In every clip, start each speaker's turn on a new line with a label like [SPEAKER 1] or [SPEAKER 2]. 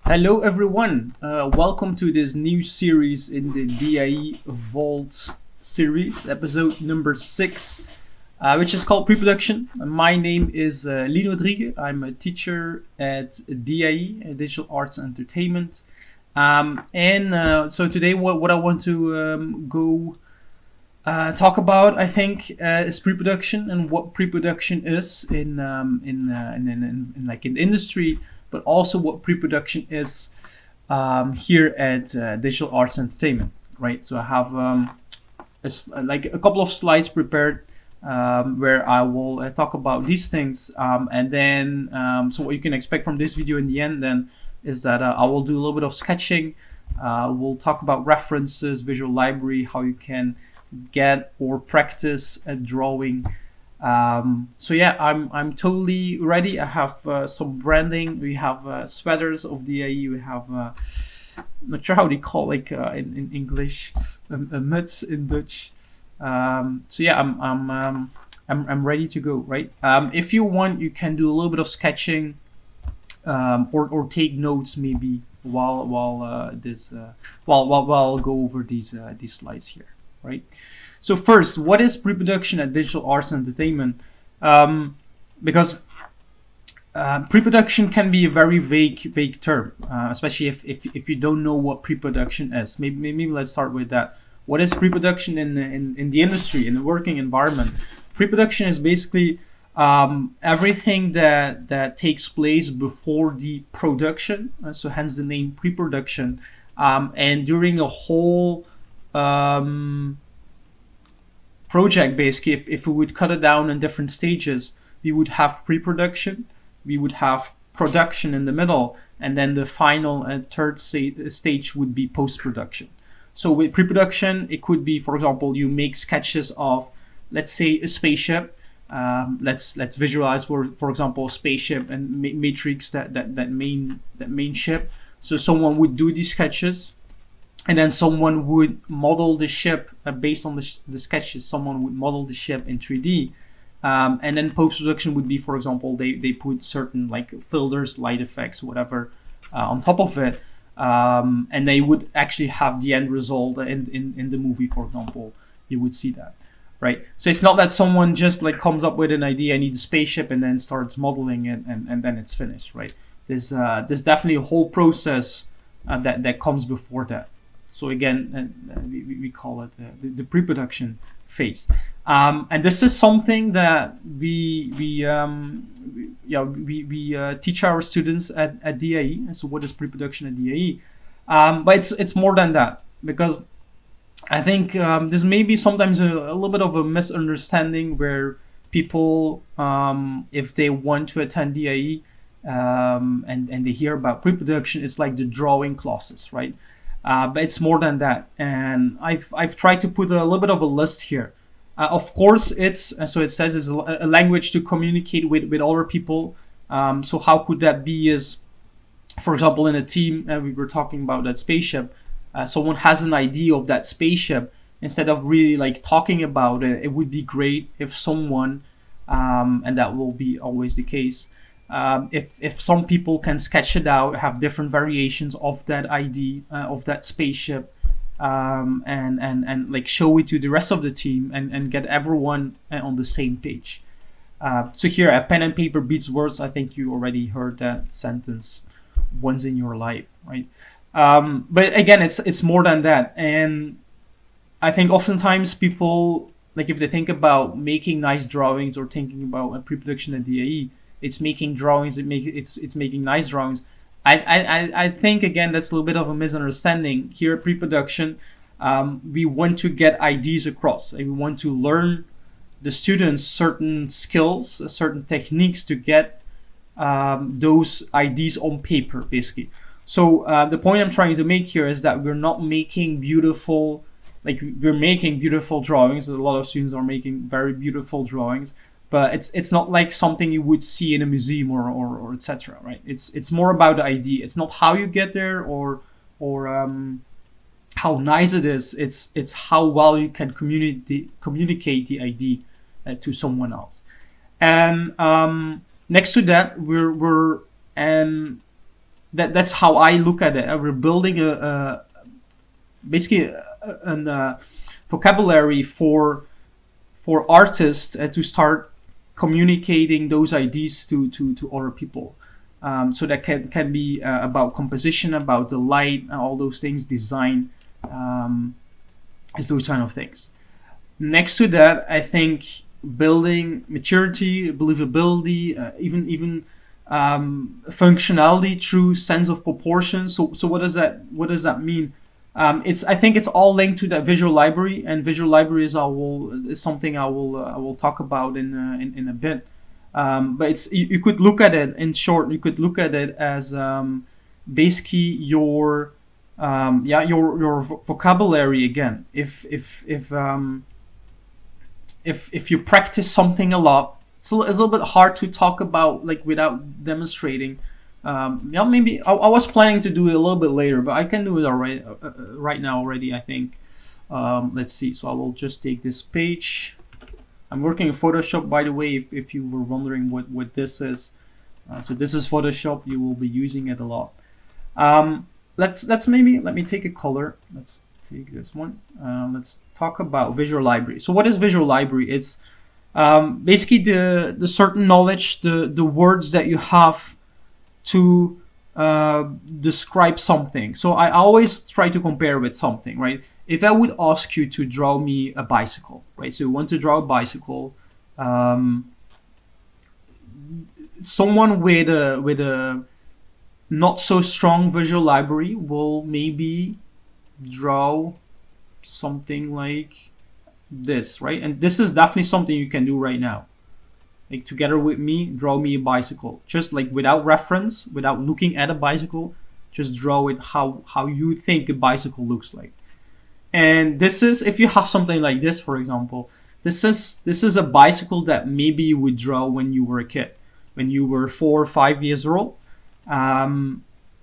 [SPEAKER 1] Hello everyone, welcome to this new series in the DAE Vault series, episode number 6, which is called Preproduction. My name is Lino Drieghe. I'm a teacher at DAE, Digital Arts and Entertainment. So today what I want to go talk about, I think, is pre-production and what pre-production is in the industry, but also what pre-production is here at Digital Arts Entertainment, right? So I have a couple of slides prepared where I will talk about these things, and then so what you can expect from this video in the end then is that I will do a little bit of sketching. We'll talk about references, visual library, how you can get or practice at drawing. So yeah, I'm totally ready. I have some branding. We have sweaters of DAE. We have I'm not sure how they call in English, muts in Dutch. So yeah, I'm ready to go. Right. If you want, you can do a little bit of sketching, or take notes maybe while I'll go over these slides here. Right. So first, what is pre-production at Digital Arts and Entertainment? Because pre-production can be a very vague term, especially if you don't know what pre-production is. Maybe let's start with that. What is pre-production in the industry, in the working environment? Pre-production is basically everything that takes place before the production, so hence the name pre-production, and during a whole project. Basically, if we would cut it down in different stages, we would have pre-production, we would have production in the middle, and then the final and third stage would be post-production. So with pre-production, it could be, for example, you make sketches of, let's say, a spaceship. Let's visualize, for example, a spaceship and matrix that main ship. So someone would do these sketches, and then someone would model the ship based on the sketches. Someone would model the ship in 3D, and then post-production would be, for example, they put certain like filters, light effects, whatever, on top of it, and they would actually have the end result in the movie. For example, you would see that, right? So it's not that someone just like comes up with an idea, I need a spaceship, and then starts modeling it, and then it's finished, right? There's definitely a whole process that comes before that. So again, we call it the pre-production phase, and this is something that we teach our students at DAE. So what is pre-production at DAE? But it's more than that, because I think this may be sometimes a little bit of a misunderstanding where people, if they want to attend DAE and they hear about pre-production, it's like the drawing classes, right? But it's more than that, and I've tried to put a little bit of a list here. Of course, it's so it says it's a language to communicate with other people. So how could that be? Is, for example, in a team, we were talking about that spaceship. Someone has an idea of that spaceship. Instead of really like talking about it, it would be great if someone, and that will be always the case. If some people can sketch it out, have different variations of that idea, of that spaceship, and like show it to the rest of the team, and get everyone on the same page. So here, a pen and paper beats words. I think you already heard that sentence once in your life, right? But again, it's more than that, and I think oftentimes people, like, if they think about making nice drawings or thinking about a pre-production at DAE, it's making drawings, it's making nice drawings. I think, again, that's a little bit of a misunderstanding. Here at pre-production, we want to get ideas across. We want to learn the students certain skills, certain techniques to get those ideas on paper, basically. So the point I'm trying to make here is that we're not making beautiful, like, we're making beautiful drawings. A lot of students are making very beautiful drawings, but it's not like something you would see in a museum or etc., right? It's more about the idea. It's not how you get there or how nice it is. It's how well you can communicate the idea to someone else. And next to that, we're and that's how I look at it. We're building basically a vocabulary for artists to start communicating those ideas to other people. So that can be about composition, about the light, all those things, design, is those kind of things. Next to that, I think building maturity, believability, even functionality through sense of proportion. So what does that mean? I think it's all linked to that visual library, and visual library is something I will talk about in a bit. But you could look at it in short. You could look at it as basically your vocabulary again. If you practice something a lot, it's a little bit hard to talk about like without demonstrating. Maybe I was planning to do it a little bit later, but I can do it already right now already, I think. Let's see. So I will just take this page. I'm working in Photoshop, by the way, if you were wondering what this is. So this is Photoshop. You will be using it a lot. Let me take a color. Let's take this one. Let's talk about visual library. So what is visual library? It's basically the certain knowledge, the words that you have to describe something. So I always try to compare with something, right? If I would ask you to draw me a bicycle, right? So you want to draw a bicycle. Someone with a not so strong visual library will maybe draw something like this, right? And this is definitely something you can do right now. Like together with me, draw me a bicycle. Just like without reference, without looking at a bicycle, just draw it how you think a bicycle looks like. And this is, if you have something like this, for example, this is a bicycle that maybe you would draw when you were a kid, when you were 4 or 5 years old. And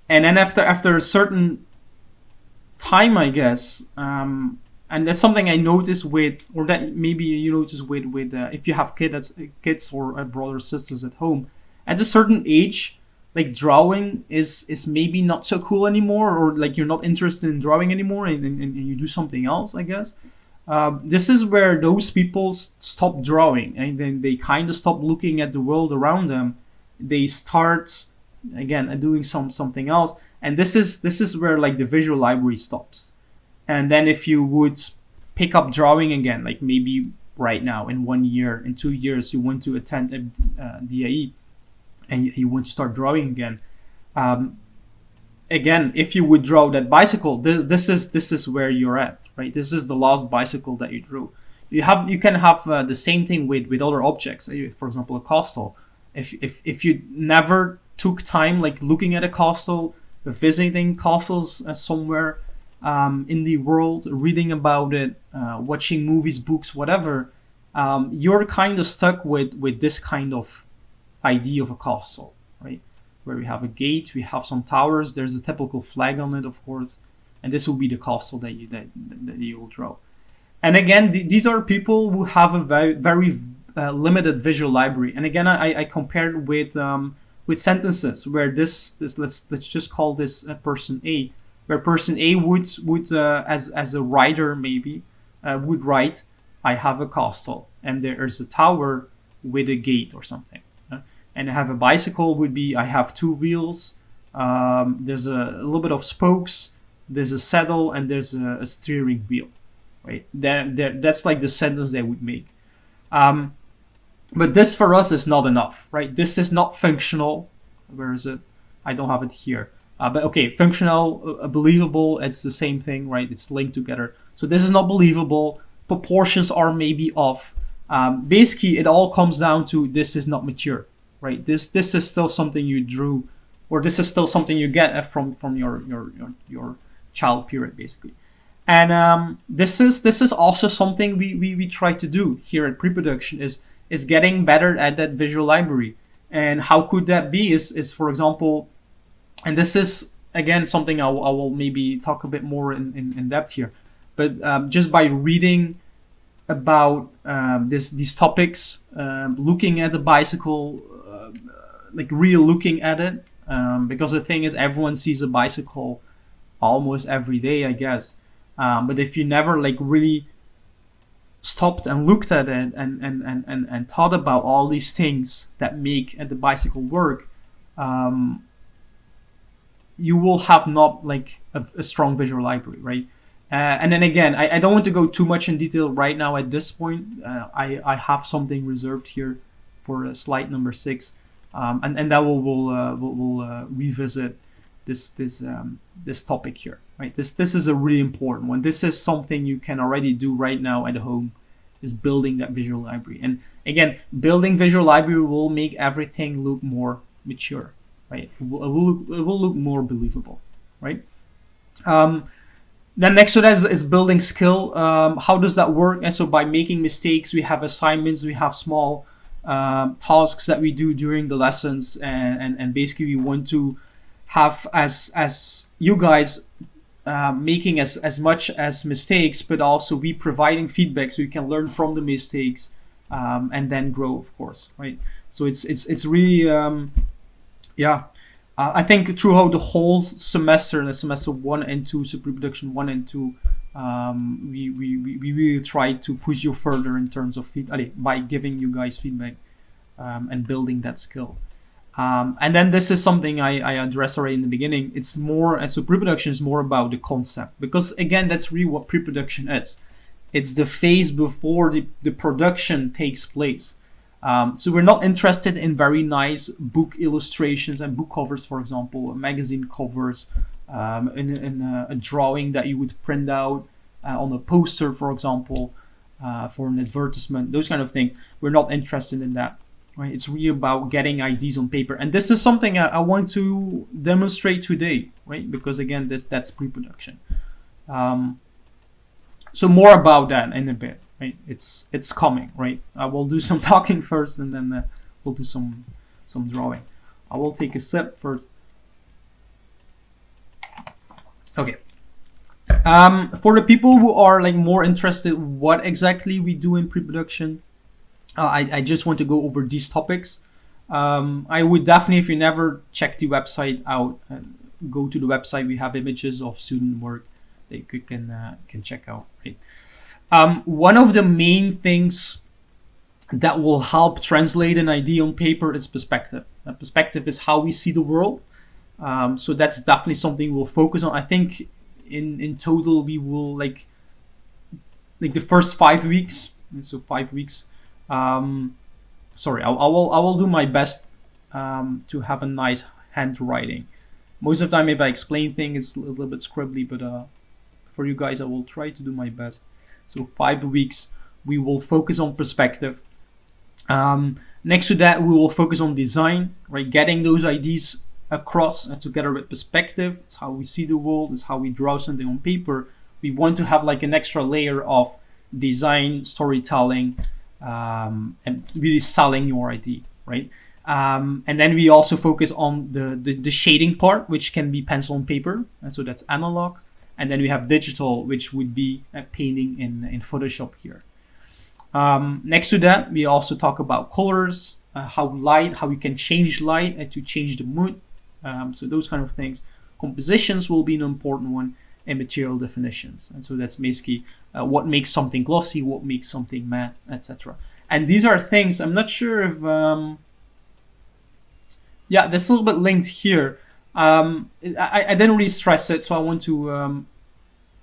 [SPEAKER 1] then after a certain time, I guess, and that's something I noticed with, or that maybe you notice with if you have kids or brothers or sisters at home, at a certain age, like drawing is maybe not so cool anymore, or like you're not interested in drawing anymore, and you do something else, I guess. This is where those people stop drawing, and then they kind of stop looking at the world around them. They start again doing something else, and this is where like the visual library stops. And then if you would pick up drawing again, like maybe right now in 1 year, in 2 years, you want to attend a DAE and you want to start drawing again. Again, if you would draw that bicycle, this is where you're at, right? This is the last bicycle that you drew. You can have the same thing with other objects. For example, a castle. If you never took time like looking at a castle, visiting castles somewhere in the world, reading about it, watching movies, books, whatever, you're kind of stuck with this kind of idea of a castle, right? Where we have a gate, we have some towers, there's a typical flag on it, of course, and this will be the castle that you will draw. And again, these are people who have a very limited visual library. And again, I compared with sentences where this let's just call this person A, where person A would as a writer maybe would write, I have a castle and there's a tower with a gate or something. And I have a bicycle would be, I have 2 wheels, there's a little bit of spokes, there's a saddle, and there's a steering wheel, right? That's like the sentence they would make. But this for us is not enough, right? This is not functional. Where is it? I don't have it here. But okay, functional, believable, it's the same thing, right? It's linked together. So this is not believable. Proportions are maybe off. Basically, it all comes down to this is not mature, right? This is still something you drew, or this is still something you get from your child period, basically. And this is also something we try to do here at Preproduction is getting better at that visual library. And how could that be? Is for example, and this is again something I will maybe talk a bit more in depth here, but just by reading about these topics, looking at the bicycle, like real looking at it, because the thing is, everyone sees a bicycle almost every day, I guess. But if you never like really stopped and looked at it and thought about all these things that make the bicycle work, you will have not like a strong visual library, right? And then again, I don't want to go too much in detail right now at this point. I have something reserved here for slide number 6, and that we'll revisit this topic here, right? This is a really important one. This is something you can already do right now at home, is building that visual library. And again, building visual library will make everything look more mature, right? It will look more believable, right? Then next to that is building skill. How does that work? And so by making mistakes, we have assignments, we have small tasks that we do during the lessons, and basically we want to have as you guys making as much as mistakes, but also we providing feedback so you can learn from the mistakes and then grow, of course, right? So it's really I think throughout the whole semester, in the semester 1 and 2, so pre-production 1 and 2, we really try to push you further in terms of by giving you guys feedback and building that skill. And then this is something I addressed already in the beginning. It's more, and so pre-production is more about the concept, because again, that's really what pre-production is. It's the phase before the production takes place. So we're not interested in very nice book illustrations and book covers, for example, magazine covers, in a drawing that you would print out on a poster, for example, for an advertisement, those kind of things. We're not interested in that, right? It's really about getting ideas on paper. And this is something I want to demonstrate today, right? Because again, that's pre-production. So more about that in a bit. Right, it's coming, right? I will do some talking first, and then we'll do some drawing. I will take a sip first. Okay. For the people who are like more interested, what exactly we do in pre-production, I just want to go over these topics. I would definitely, if you never check the website out, go to the website. We have images of student work that you can check out, right? One of the main things that will help translate an idea on paper is perspective. Perspective is how we see the world. So that's definitely something we'll focus on. I think in total we will like the first 5 weeks. So 5 weeks. Sorry, I will do my best to have a nice handwriting. Most of the time, if I explain things, it's a little bit scribbly, but for you guys, I will try to do my best. So 5 weeks, we will focus on perspective. Next to that, we will focus on design, right? Getting those ideas across and together with perspective. It's how we see the world. It's how we draw something on paper. We want to have like an extra layer of design, storytelling, and really selling your idea, right? And then we also focus on the shading part, which can be pencil and paper. And so that's analog. And then we have digital, which would be painting in Photoshop here. Next to that, we also talk about colors, how we can change light and to change the mood. So those kind of things. Compositions will be an important one, and material definitions. And so that's basically what makes something glossy, what makes something matte, etc. And these are things, I'm not sure if, yeah, that's a little bit linked here. I didn't really stress it, so I want to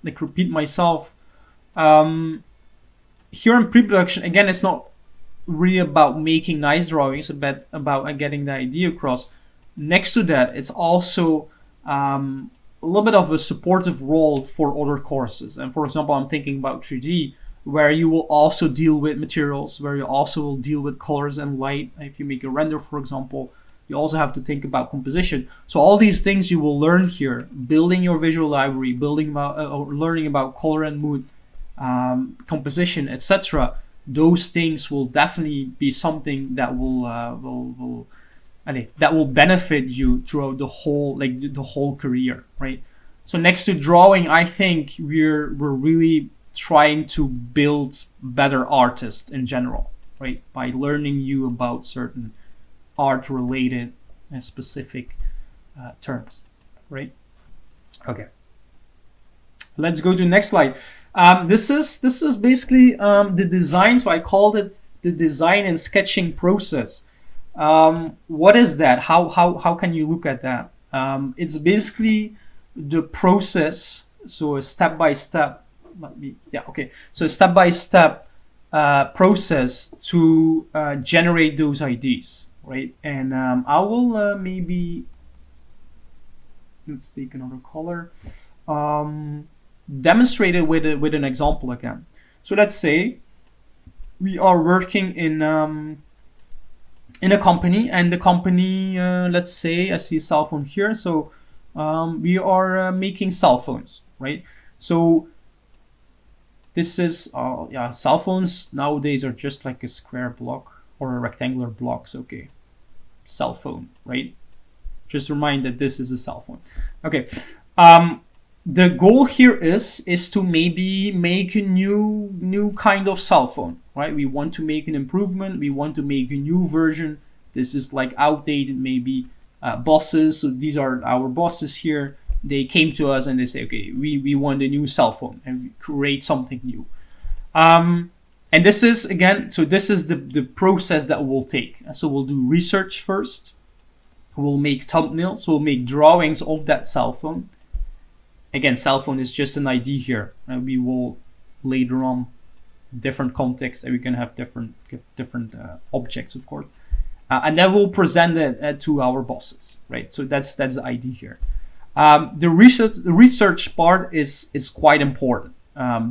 [SPEAKER 1] like repeat myself. Here in pre-production, again, it's not really about making nice drawings, it's about getting the idea across. Next to that, it's also a little bit of a supportive role for other courses. And for example, I'm thinking about 3D, where you will also deal with materials, where you also will deal with colors and light. If you make a render, for example, you also have to think about composition. So all these things you will learn here, building your visual library, building about or learning about color and mood, composition, etc. Those things will definitely be something that will benefit you throughout the whole career, right? So next to drawing, I think we're really trying to build better artists in general, right? By learning you about certain art related and specific terms, right? Okay. Let's go to the next slide. This is basically the design. So I called it the design and sketching process. What is that? How can you look at that? It's basically the process. So a step by step. So a step by step process to generate those ideas, right? And I will maybe, let's take another color. Demonstrate it with an example again. So let's say we are working in a company, and the company, let's say I see a cell phone here. So we are making cell phones, right? So this is cell phones nowadays are just like a square block or a rectangular blocks. Okay, cell phone, right? Just remind that this is a cell phone. Okay. The goal here is to maybe make a new kind of cell phone, right? We want to make an improvement. We want to make a new version. This is like outdated, maybe bosses. So these are our bosses here. They came to us and they say, okay, we want a new cell phone, and we create something new. And this is, again, so this is the process that we'll take. So we'll do research first. We'll make thumbnails. We'll make drawings of that cell phone. Again, cell phone is just an ID here, and we will later on different contexts, and we can have different objects, of course, and then we'll present it to our bosses, right? So that's the ID here. The research part is quite important.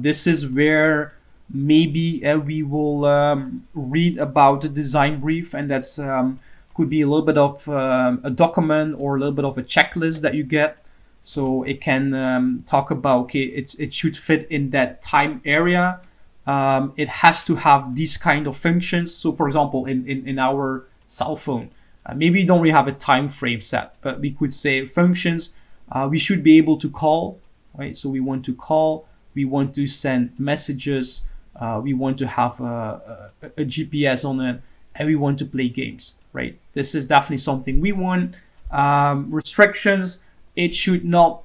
[SPEAKER 1] This is where maybe we will read about the design brief, and that's could be a little bit of a document or a little bit of a checklist that you get. So it can talk about, okay, it should fit in that time area. It has to have these kind of functions. So for example, in our cell phone, maybe we don't really have a time frame set, but we could say functions. We should be able to call, right? So we want to call, we want to send messages, we want to have a GPS on it, and we want to play games, right? This is definitely something we want. Restrictions. It should not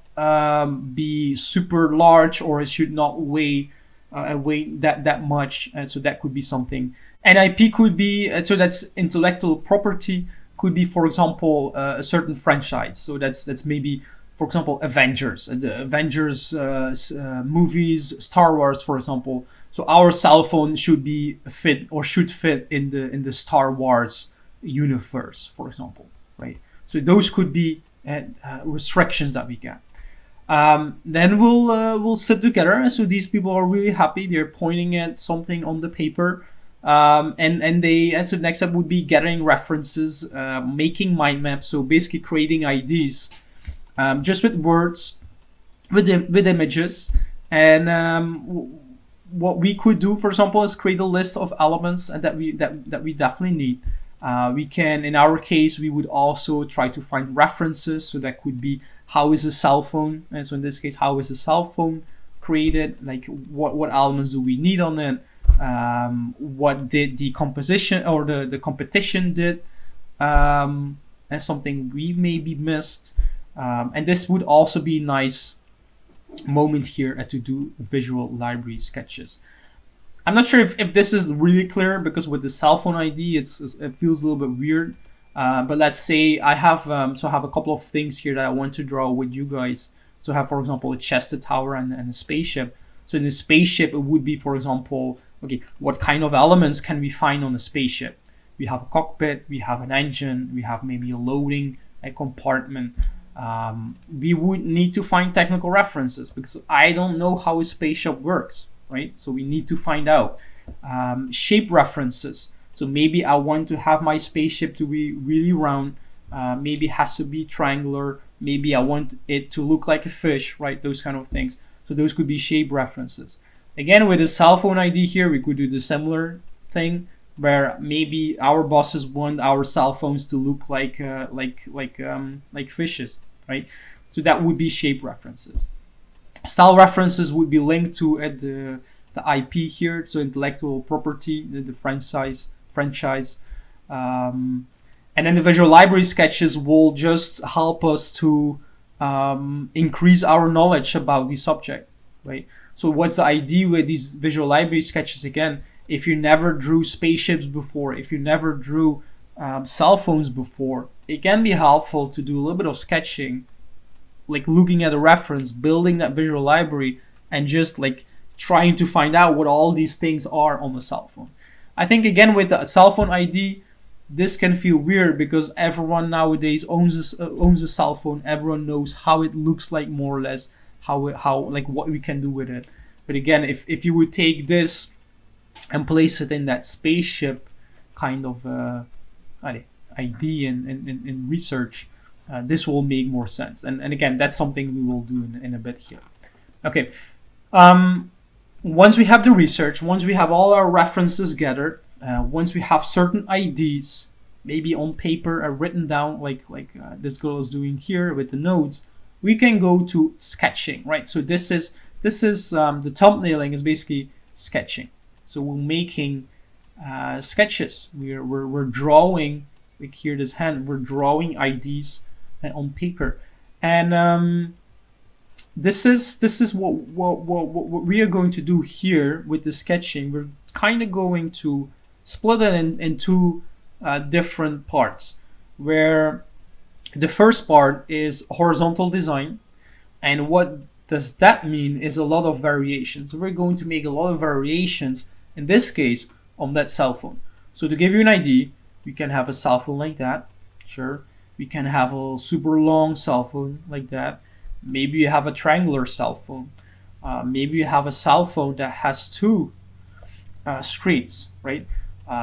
[SPEAKER 1] be super large, or it should not weigh that much. And so that could be something. And IP could be, so that's intellectual property, could be, for example, a certain franchise. So that's maybe, for example, Avengers, the Avengers movies, Star Wars, for example. So our cell phone should fit in the Star Wars universe, for example, right? So those could be restrictions that we get. Then we'll sit together. So these people are really happy. They're pointing at something on the paper, and so the next step would be gathering references, making mind maps. So basically creating IDs, just with words, with images, and what we could do, for example, is create a list of elements that we definitely need. We can, in our case, we would also try to find references. So that could be, how is a cell phone? And so in this case, how is a cell phone created? Like what elements do we need on it? What did the composition or the competition did? And something we maybe missed. And this would also be a nice moment here to do visual library sketches. I'm not sure if this is really clear, because with the cell phone ID, it feels a little bit weird. But let's say I have a couple of things here that I want to draw with you guys. So I have, for example, a chest, a tower, and a spaceship. So in the spaceship, it would be, for example, okay, what kind of elements can we find on a spaceship? We have a cockpit, we have an engine, we have maybe a loading compartment. We would need to find technical references, because I don't know how a spaceship works, right? So we need to find out. Shape references. So maybe I want to have my spaceship to be really round. Maybe it has to be triangular. Maybe I want it to look like a fish, right? Those kind of things. So those could be shape references. Again, with the cell phone ID here, we could do the similar thing, where maybe our bosses want our cell phones to look like fishes, right? So that would be shape references. Style references would be linked to the IP here, so intellectual property, the franchise. And And then the visual library sketches will just help us to increase our knowledge about the subject, right? So what's the idea with these visual library sketches? Again, if you never drew spaceships before, if you never drew cell phones before, it can be helpful to do a little bit of sketching, like looking at a reference, building that visual library, and just like trying to find out what all these things are on the cell phone. I think again with the cell phone ID, this can feel weird because everyone nowadays owns a cell phone. Everyone knows how it looks like, more or less, how like what we can do with it. But again, if you would take this and place it in that spaceship kind of idea in research, this will make more sense. And again, that's something we will do in a bit here. Okay. Once we have the research, once we have all our references gathered, once we have certain IDs, maybe on paper or written down, like this girl is doing here with the nodes, we can go to sketching, right? So this is the thumbnailing is basically sketching. So we're making sketches. We're drawing, like here this hand, we're drawing IDs on paper, and this is what we are going to do here with the sketching. We're kind of going to split it in two different parts, where the first part is horizontal design, and what does that mean is a lot of variations. So we're going to make a lot of variations, in this case, on that cell phone. So to give you an idea, we can have a cell phone like that, sure. We can have a super long cell phone like that. Maybe you have a triangular cell phone. Maybe you have a cell phone that has two screens, right?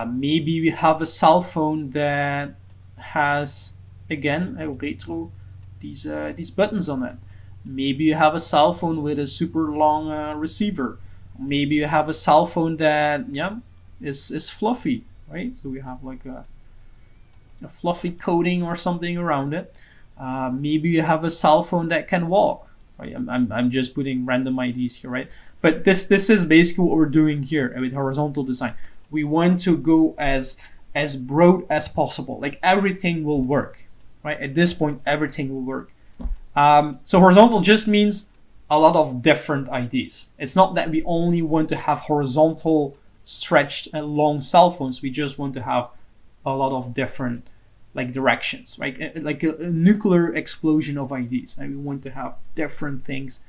[SPEAKER 1] Maybe you have a cell phone that has, again, I will go through these buttons on it. Maybe you have a cell phone with a super long receiver. Maybe you have a cell phone that is fluffy, right? So we have like a fluffy coating or something around it. Maybe you have a cell phone that can walk, right? I'm just putting random IDs here, right? But this is basically what we're doing here with horizontal design. We want to go as broad as possible. Like everything will work, right? At this point, everything will work. So horizontal just means a lot of different IDs. It's not that we only want to have horizontal stretched and long cell phones. We just want to have a lot of different like directions, right? Like a nuclear explosion of IDs. And we want to have different things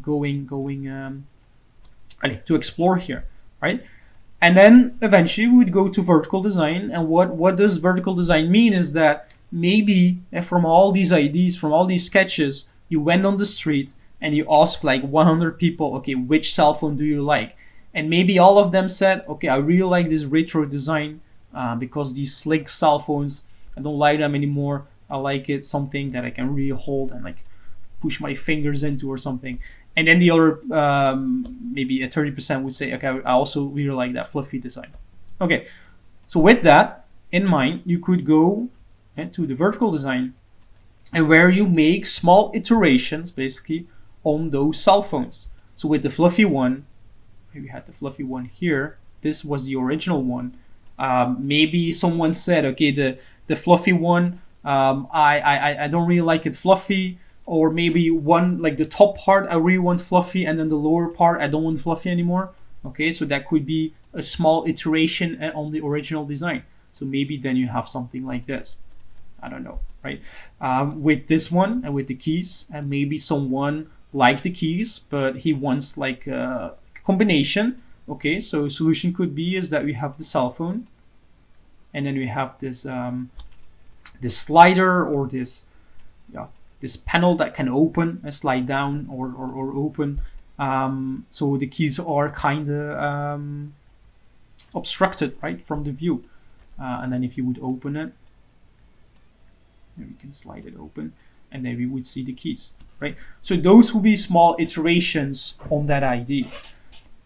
[SPEAKER 1] going to explore here, right? And then eventually we would go to vertical design. And what does vertical design mean is that maybe from all these IDs, from all these sketches, you went on the street and you asked like 100 people, okay, which cell phone do you like? And maybe all of them said, okay, I really like this retro design because these slick cell phones, I don't like them anymore. I like it something that I can really hold and like push my fingers into or something. And then the other, maybe a 30% would say, okay, I also really like that fluffy design. Okay, so with that in mind, you could go to the vertical design, and where you make small iterations basically on those cell phones. So with the fluffy one, we had the fluffy one here. This was the original one. Maybe someone said, okay, the fluffy one, I don't really like it fluffy. Or maybe one, like the top part, I really want fluffy, and then the lower part, I don't want fluffy anymore. Okay, so that could be a small iteration on the original design. So maybe then you have something like this. I don't know, right? With this one and with the keys, and maybe someone liked the keys, but he wants like a combination. Okay, so a solution could be is that we have the cell phone, and then we have this this slider or this panel that can open and slide down or open. So the keys are kind of obstructed, right, from the view. And then if you would open it, we can slide it open, and then we would see the keys, right? So those will be small iterations on that ID.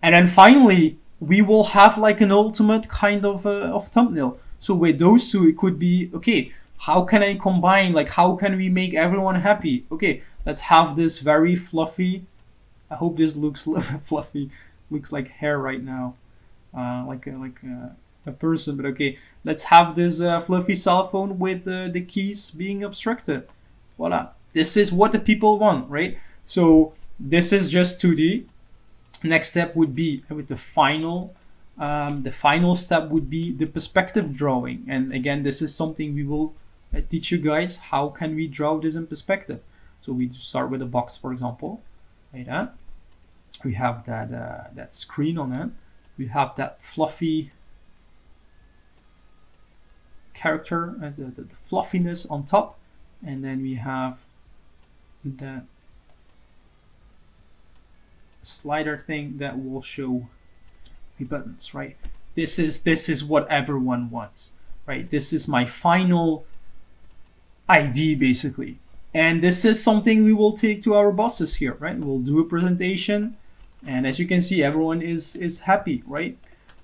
[SPEAKER 1] And then finally, we will have like an ultimate kind of thumbnail. So with those two, it could be, okay, how can I combine, like how can we make everyone happy? Okay, let's have this very fluffy, I hope this looks fluffy, looks like hair right now, like a person, but okay, let's have this fluffy cell phone with the keys being obstructed. Voila, this is what the people want, right? So this is just 2D. Next step would be with the final step would be the perspective drawing. And again, this is something we will teach you guys. How can we draw this in perspective? So we start with a box, for example, like that. We have that screen on it. We have that fluffy character, the fluffiness on top, and then we have the slider thing that will show the buttons, right? This is what everyone wants, right? This is my final ID basically, and this is something we will take to our bosses here, right? We'll do a presentation, and as you can see, everyone is happy, right?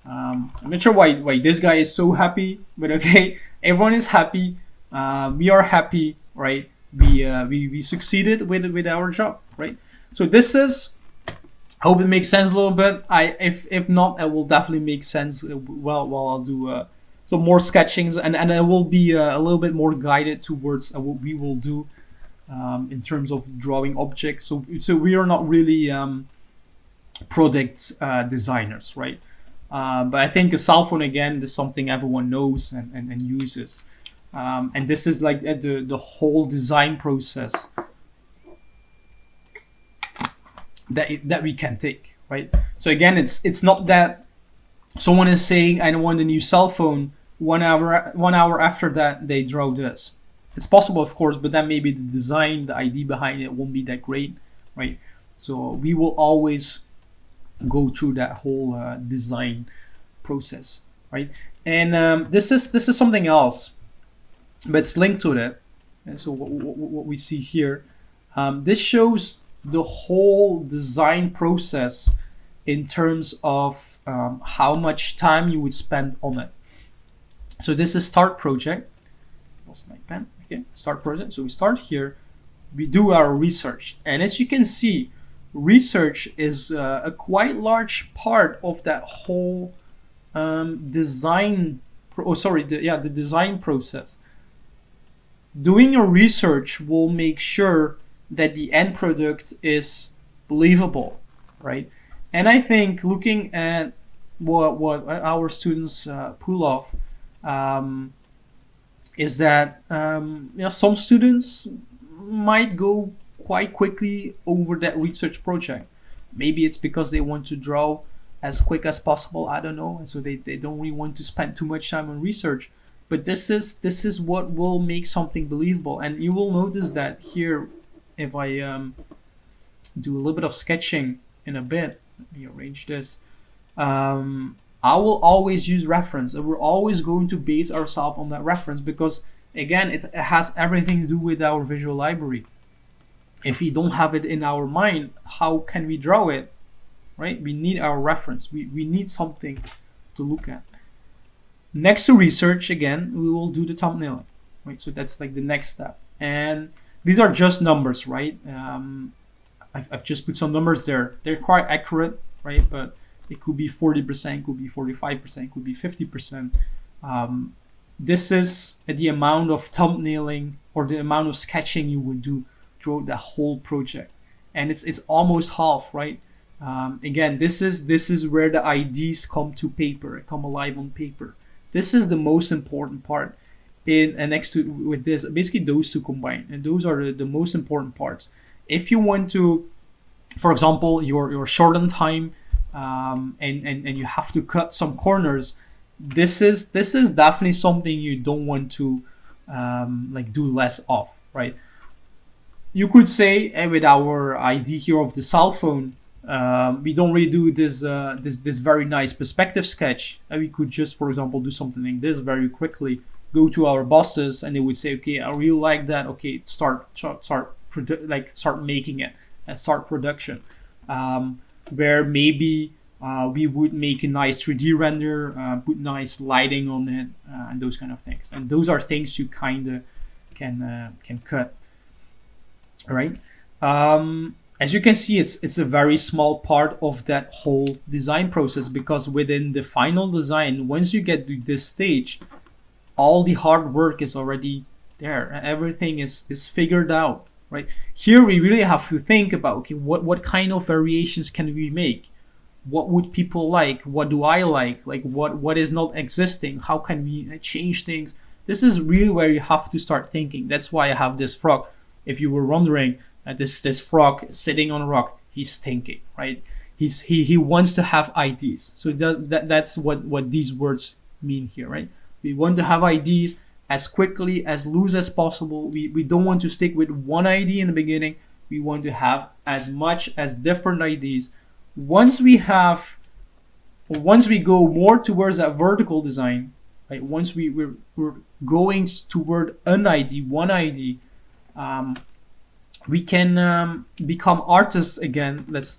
[SPEAKER 1] I'm not sure why this guy is so happy, but okay, everyone is happy. We are happy, right? We succeeded with our job, right? So this is. I hope it makes sense a little bit. If not, it will definitely make sense. While I'll do some more sketchings, and it will be a little bit more guided towards what we will do in terms of drawing objects. So we are not really product designers, right? But I think a cell phone, again, is something everyone knows and uses. And this is like the whole design process that we can take, right? So again, it's not that someone is saying I want a new cell phone, 1 hour after that they draw this. It's possible, of course, but then maybe the design, the idea behind it won't be that great, right? So we will always go through that whole design process, right? And this is something else, but it's linked to that. And so what we see here, this shows the whole design process in terms of how much time you would spend on it. So this is start project. Lost my pen. Okay, start project. So we start here. We do our research, and as you can see, research is a quite large part of that whole design. The design process. Doing your research will make sure that the end product is believable, right? And I think looking at what our students pull off is that some students might go quite quickly over that research project. Maybe it's because they want to draw as quick as possible, I don't know, and so they don't really want to spend too much time on research. But this is what will make something believable. And you will notice that here, if I do a little bit of sketching in a bit, let me arrange this. I will always use reference, and we're always going to base ourselves on that reference because, again, it has everything to do with our visual library. If we don't have it in our mind, how can we draw it, right? We need our reference. We need something to look at. Next to research, again, we will do the thumbnailing, right? So that's like the next step. And these are just numbers, right? I've just put some numbers there. They're quite accurate, right? But it could be 40%, could be 45%, could be 50%. This is the amount of thumbnailing or the amount of sketching you would do throughout the whole project, and it's almost half, right? Again, this is where the ideas come to paper, come alive on paper. This is the most important part. And next to with this, basically those two combined, and those are the most important parts. If you want to, for example, you're short on time, and you have to cut some corners, this is definitely something you don't want to like do less of, right? You could say, with our idea here of the cell phone, we don't really do this very nice perspective sketch. We could just, for example, do something like this very quickly, go to our bosses, and they would say, okay, I really like that. Okay, start making it and start production. Where maybe we would make a nice 3D render, put nice lighting on it, and those kind of things. And those are things you kind of can cut. All right. As you can see, it's a very small part of that whole design process, because within the final design, once you get to this stage, all the hard work is already there. Everything is figured out, right? Here we really have to think about, okay, what kind of variations can we make? What would people like? What do I like? Like what is not existing? How can we change things? This is really where you have to start thinking. That's why I have this frog. If you were wondering, this frog sitting on a rock, he's thinking, right? He wants to have ideas. So that's what these words mean here, right? We want to have ideas as quickly, as loose as possible. We don't want to stick with one idea in the beginning. We want to have as much as different ideas. Once we go more towards that vertical design, right? Once we're going toward an idea, one idea, we can become artists again. Let's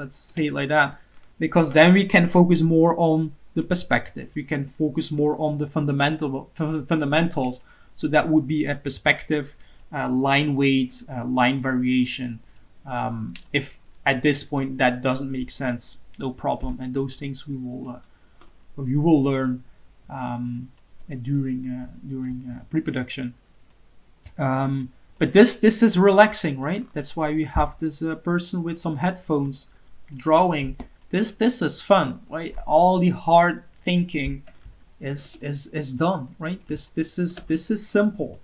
[SPEAKER 1] say it like that, because then we can focus more on the perspective. We can focus more on the fundamentals. So that would be a perspective, line weight, line variation. If at this point that doesn't make sense, no problem. And those things we will you will learn during pre-production. But this is relaxing, right? That's why we have this person with some headphones drawing. This is fun, right? All the hard thinking is done, right? This is simple.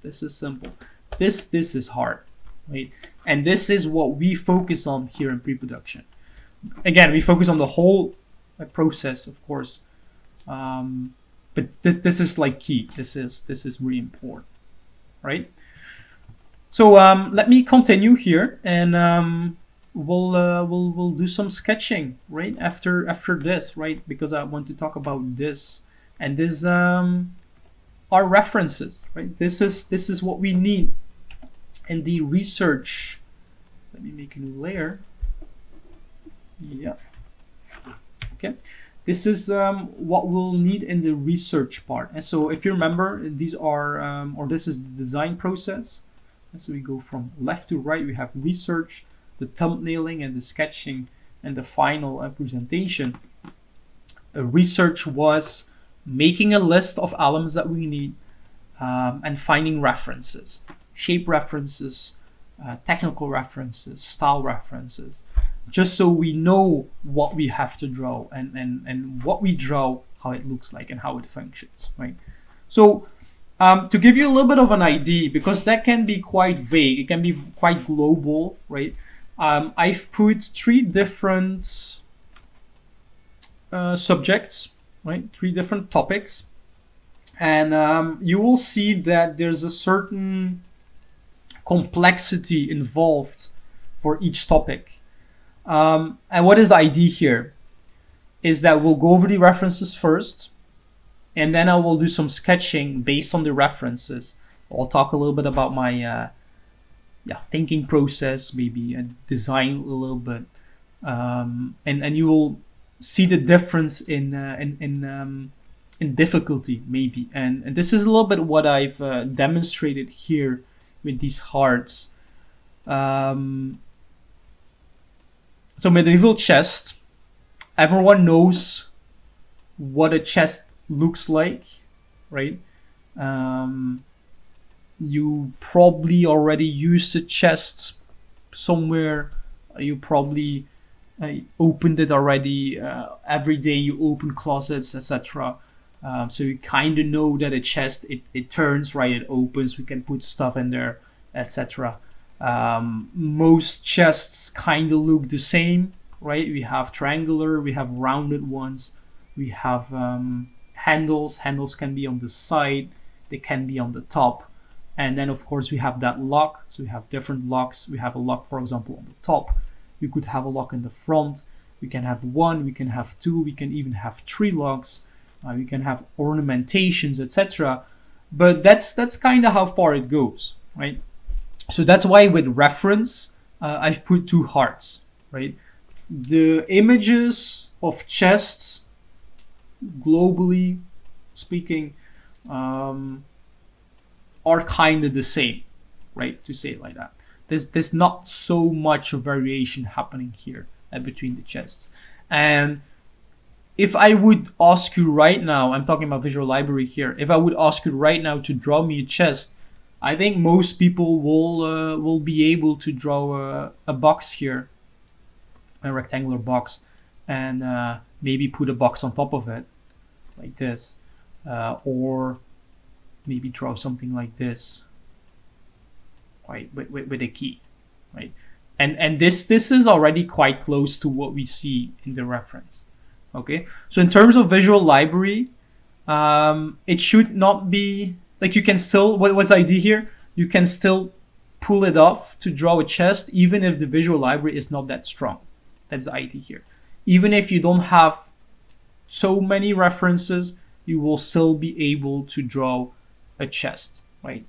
[SPEAKER 1] This is simple. This is hard, right? And this is what we focus on here in pre-production. Again, we focus on the whole process, of course, but this is like key. This is really important, right? So let me continue here, and we'll do some sketching right after this, right? Because I want to talk about this, and this are references, right? This is what we need in the research. Let me make a new layer. Yeah. Okay. This is what we'll need in the research part. And so if you remember, these are or this is the design process. And so we go from left to right. We have research, the thumbnailing, and the sketching, and the final presentation. Research was making a list of elements that we need, and finding references, shape references, technical references, style references, just so we know what we have to draw, and what we draw, how it looks like and how it functions, right? So to give you a little bit of an idea, because that can be quite vague, it can be quite global, right? I've put 3 different subjects, right? 3 different topics, and you will see that there's a certain complexity involved for each topic. And what is the idea here is that we'll go over the references first, and then I will do some sketching based on the references. I'll talk a little bit about my thinking process, maybe design a little bit, and you will see the difference in difficulty maybe. And this is a little bit what I've demonstrated here with these hearts. So medieval chest, everyone knows what a chest looks like, right? You probably already used a chest somewhere. You probably opened it already. Every day you open closets, etc. So you kind of know that a chest, it turns, right? It opens, we can put stuff in there, etc. Most chests kind of look the same, right? We have triangular, we have rounded ones, we have handles. Handles can be on the side, they can be on the top, and then of course we have that lock. So we have different locks. We have a lock, for example, on the top. We could have a lock in the front. We can have 1, we can have 2, we can even have 3 locks. We can have ornamentations, etc. But that's kind of how far it goes, right? So that's why with reference, I've put 2 hearts, right? The images of chests, globally speaking, are kind of the same, right? To say it like that. There's not so much variation happening here between the chests. And if I would ask you right now, I'm talking about Visual Library here. If I would ask you right now to draw me a chest, I think most people will be able to draw a box here, a rectangular box, and maybe put a box on top of it, like this, or maybe draw something like this, right, with a key, right? And this is already quite close to what we see in the reference. Okay, so in terms of Visual Library, it should not be like you can still, what's the idea here? You can still pull it off to draw a chest even if the Visual Library is not that strong. That's the idea here. Even if you don't have so many references, you will still be able to draw a chest, right?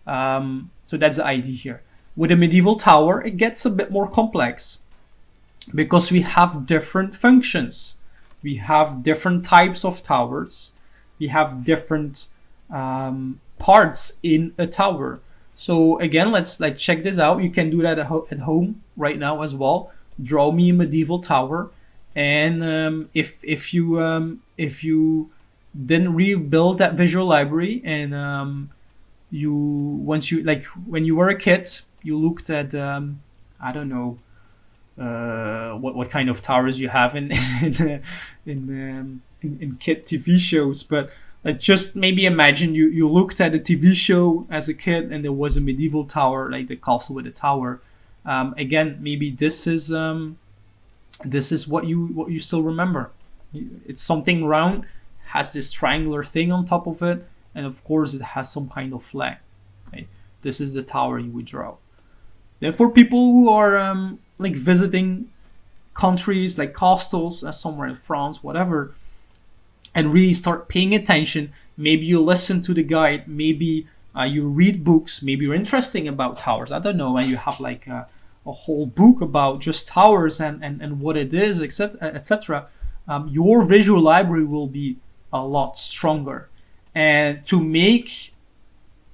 [SPEAKER 1] So that's the idea here. With a medieval tower, it gets a bit more complex because we have different functions. We have different types of towers. We have different parts in a tower. So again, let's check this out. You can do that at home right now as well. Draw me a medieval tower, and if you didn't rebuild that Visual Library, and once you, like when you were a kid, you looked at I don't know what kind of towers you have in kid TV shows, but like just maybe imagine you looked at a TV show as a kid and there was a medieval tower, like the castle with a tower. Again, maybe this is what you still remember. It's something round, has this triangular thing on top of it, and of course it has some kind of flag. Right? This is the tower you would draw. Then for people who are like visiting countries like castles, somewhere in France, whatever, and really start paying attention, maybe you listen to the guide, maybe you read books, maybe you're interested about towers, I don't know, and you have like a whole book about just towers and what it is, etc. Your Visual Library will be a lot stronger. And to make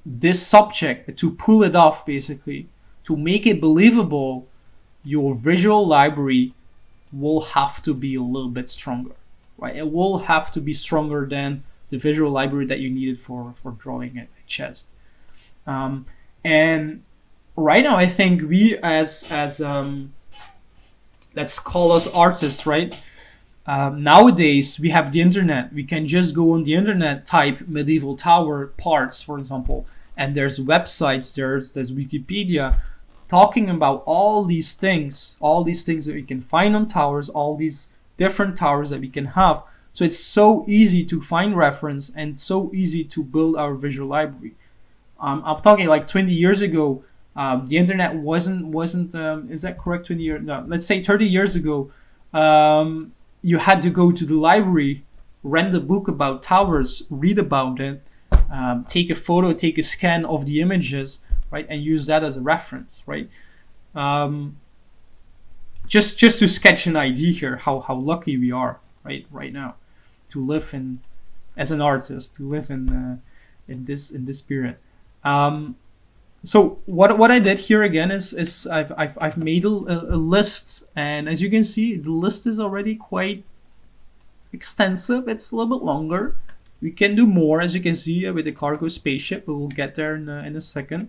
[SPEAKER 1] this subject, to pull it off basically, to make it believable, your Visual Library will have to be a little bit stronger, right? It will have to be stronger than the Visual Library that you needed for drawing a chest. And right now, I think we as let's call us artists, right? Nowadays, we have the internet. We can just go on the internet, type medieval tower parts, for example, and there's websites, there's Wikipedia, talking about all these things that we can find on towers, all these different towers that we can have. So it's so easy to find reference and so easy to build our Visual Library. I'm talking like 20 years ago, the internet wasn't is that correct? 20 years? No, let's say 30 years ago, you had to go to the library, rent a book about towers, read about it, take a photo, take a scan of the images, right, and use that as a reference, right? Just to sketch an idea here, how lucky we are, right now, to live as an artist, to live in this period. So what I did here again is I've made a list, and as you can see, the list is already quite extensive. It's a little bit longer. We can do more, as you can see, with the cargo spaceship, but we'll get there in a second.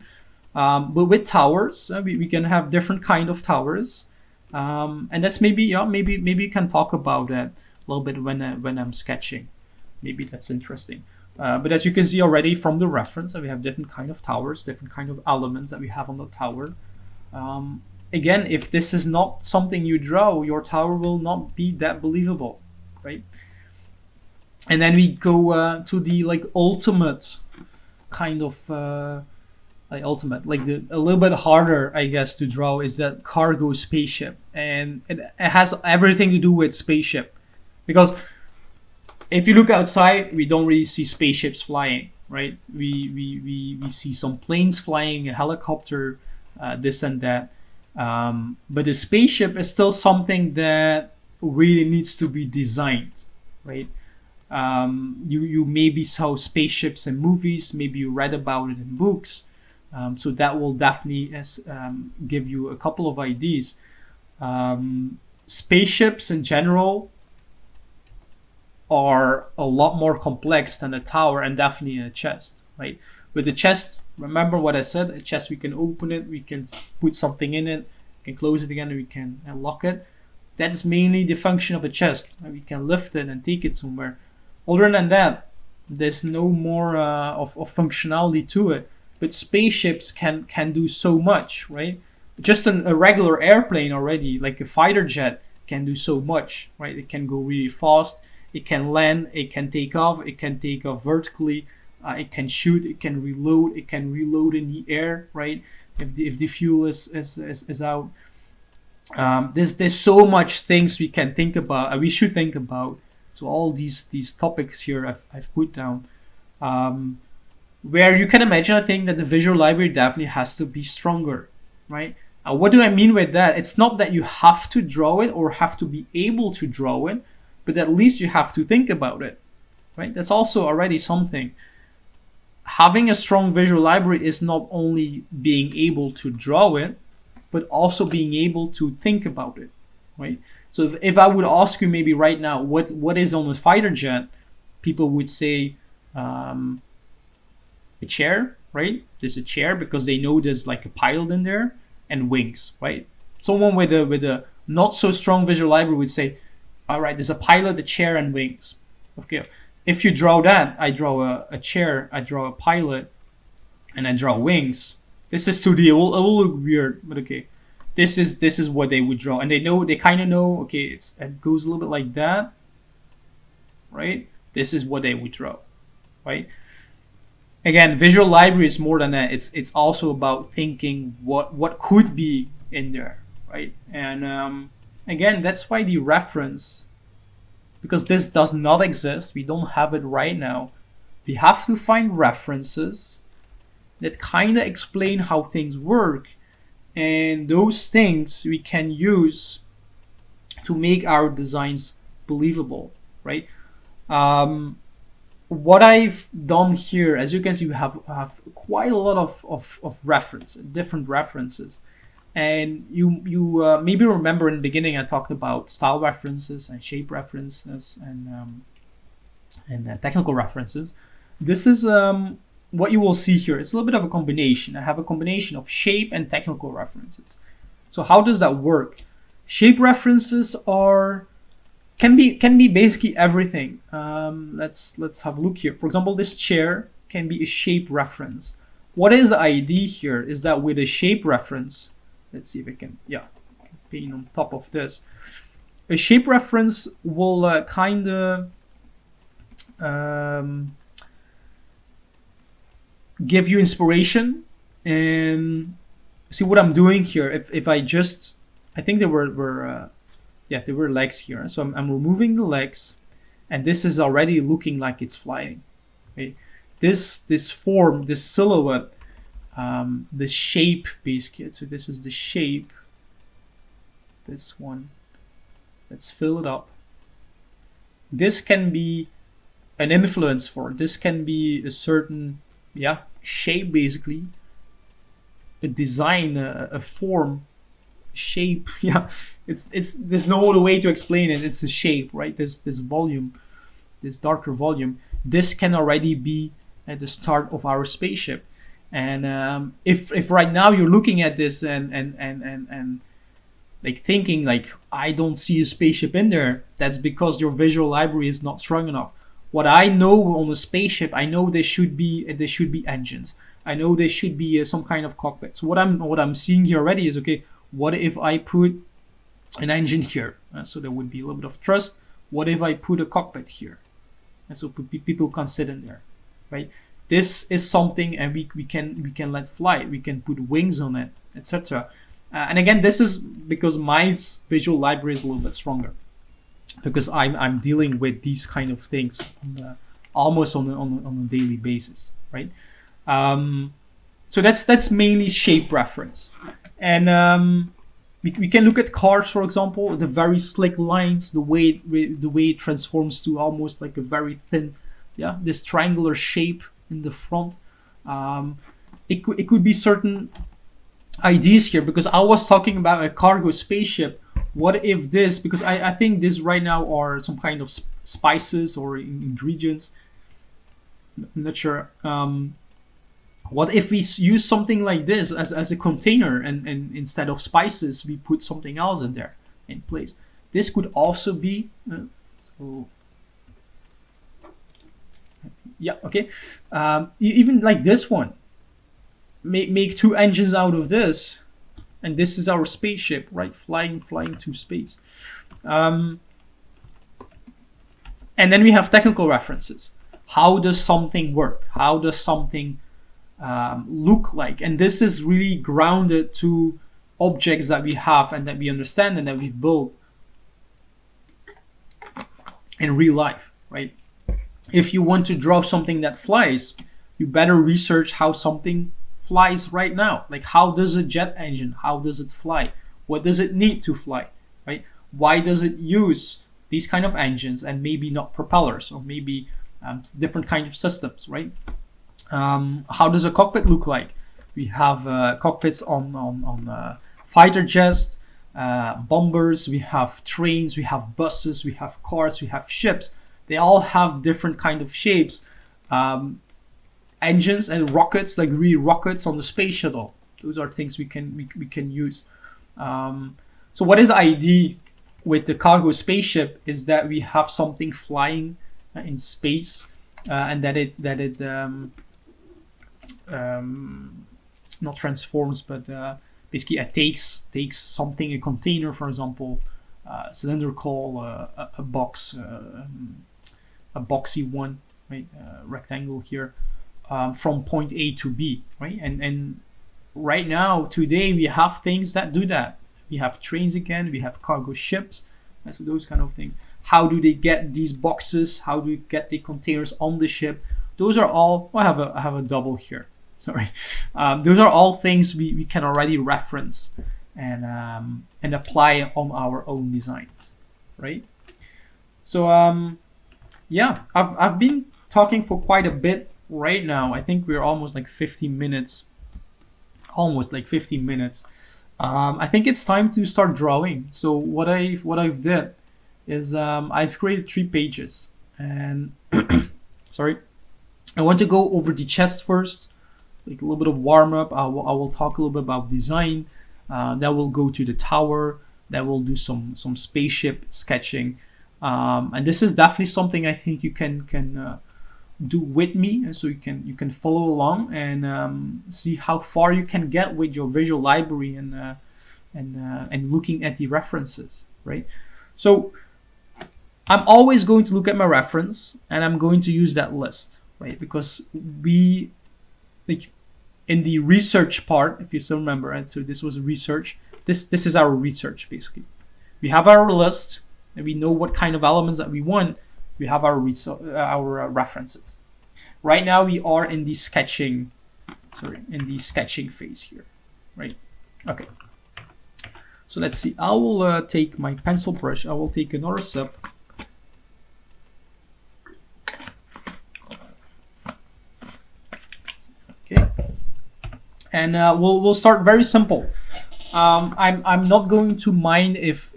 [SPEAKER 1] But with towers, we can have different kind of towers, and that's maybe you can talk about that a little bit when I'm sketching. Maybe that's interesting. But as you can see already from the reference, we have different kind of towers, different kind of elements that we have on the tower. Again, if this is not something you draw, your tower will not be that believable, right? And then we go to the ultimate kind of a little bit harder, I guess, to draw is that cargo spaceship, and it has everything to do with spaceship, because if you look outside, we don't really see spaceships flying, right? We see some planes flying, a helicopter, this and that. But the spaceship is still something that really needs to be designed, right? You maybe saw spaceships in movies, maybe you read about it in books, So that will definitely give you a couple of ideas. Spaceships in general are a lot more complex than a tower and definitely a chest, right? With the chest, remember what I said, a chest, we can open it, we can put something in it, we can close it again, and we can unlock it. That's mainly the function of a chest. We can lift it and take it somewhere. Other than that, there's no more of functionality to it. But spaceships can do so much, right? Just a regular airplane already, like a fighter jet, can do so much, right? It can go really fast, it can land, it can take off vertically, it can shoot, it can reload in the air, right? If the fuel is out. There's so much things we can think about, we should think about. So all these topics here I've put down, where you can imagine, I think that the visual library definitely has to be stronger, right? What do I mean with that? It's not that you have to draw it or have to be able to draw it, but at least you have to think about it, right? That's also already something. Having a strong visual library is not only being able to draw it, but also being able to think about it, right? So if I would ask you maybe right now, what is on a fighter jet, people would say a chair, right? There's a chair because they know there's like a pilot in there, and wings, right? Someone with a not so strong visual library would say, all right, there's a pilot, a chair, and wings. Okay, if you draw that, I draw a chair, I draw a pilot, and I draw wings. This is 2D. It will look weird, but okay. This is what they would draw, and they kind of know. Okay, it goes a little bit like that, right? This is what they would draw, right? Again, visual library is more than that. It's also about thinking what could be in there, right? And again, that's why the reference, because this does not exist, we don't have it right now. We have to find references that kind of explain how things work, and those things we can use to make our designs believable, right? What I've done here, as you can see, we have quite a lot of different references. And you maybe remember in the beginning I talked about style references and shape references and technical references. This is what you will see here. It's a little bit of a combination. I have a combination of shape and technical references. So how does that work? Shape references can be basically everything. Let's have a look here. For example, this chair can be a shape reference. What is the idea here is that with a shape reference, let's see if I can, paint on top of this. A shape reference will kind of give you inspiration. And see what I'm doing here. If I just, I think there were legs here. So I'm removing the legs, and this is already looking like it's flying. Okay? This form, this silhouette, this shape basically. So this is the shape. This one. Let's fill it up. This can be an influence for. This can be a certain shape basically. A design, a form, shape. It's there's no other way to explain it. It's a shape, right? This volume, this darker volume. This can already be at the start of our spaceship. And if right now you're looking at this and like thinking like, I don't see a spaceship in there, that's because your visual library is not strong enough. What I know on a spaceship, I know there should be engines. I know there should be some kind of cockpit. So what I'm seeing here already is, okay, what if I put an engine here? So there would be a little bit of thrust. What if I put a cockpit here? And so people can sit in there, right? This is something, and we can let fly. We can put wings on it, etc. And again, this is because my visual library is a little bit stronger, because I'm dealing with these kind of things almost on a daily basis, right? So that's mainly shape reference. And we can look at cars, for example, the very slick lines, the way it transforms to almost like a very thin, this triangular shape in the front. it could be certain ideas here, because I was talking about a cargo spaceship. What if this, because I think this right now are some kind of spices or ingredients, I'm not sure. What if we use something like this as a container, and instead of spices we put something else in there in place? This could also be so yeah, okay. Even like this one, make two engines out of this, and this is our spaceship, right? Flying to space. And then we have technical references. How does something work? How does something look like? And this is really grounded to objects that we have and that we understand and that we've built in real life, right? If you want to draw something that flies, you better research how something flies right now. Like, how does a jet engine, how does it fly? What does it need to fly, right? Why does it use these kind of engines and maybe not propellers, or maybe different kinds of systems, right? How does a cockpit look like? We have cockpits on fighter jets, bombers, we have trains, we have buses, we have cars, we have ships. They all have different kind of shapes. Engines and rockets, like real rockets on the space shuttle. Those are things we can use. So what is the idea with the cargo spaceship is that we have something flying in space, and that it not transforms, but basically it takes something, a container, for example, cylindrical, a box, a boxy one, right, rectangle here, from point A to B, right? And right now, today, we have things that do that. We have trains again, we have cargo ships, so those kind of things. How do they get these boxes? How do you get the containers on the ship? Those are all, I have a double here, sorry. Those are all things we can already reference and apply on our own designs, right? So yeah, I've been talking for quite a bit right now. I think we're almost like 15 minutes. Almost like 15 minutes. I think it's time to start drawing. So what I've did is I've created 3 pages, and sorry, I want to go over the chest first, like a little bit of warm up. I will talk a little bit about design. Then we'll go to the tower. Then we'll do some spaceship sketching. And this is definitely something I think you can do with me, and so you can follow along and see how far you can get with your visual library and looking at the references, right? So I'm always going to look at my reference, and I'm going to use that list, right? Because we, like, in the research part, if you still remember, right? So this was research. This is our research, basically. We have our list, and we know what kind of elements that we want. We have our references. Right now we are in the sketching, phase here, right? Okay. So let's see. I will take my pencil brush. I will take another sip. Okay. And we'll start very simple. I'm not going to mind if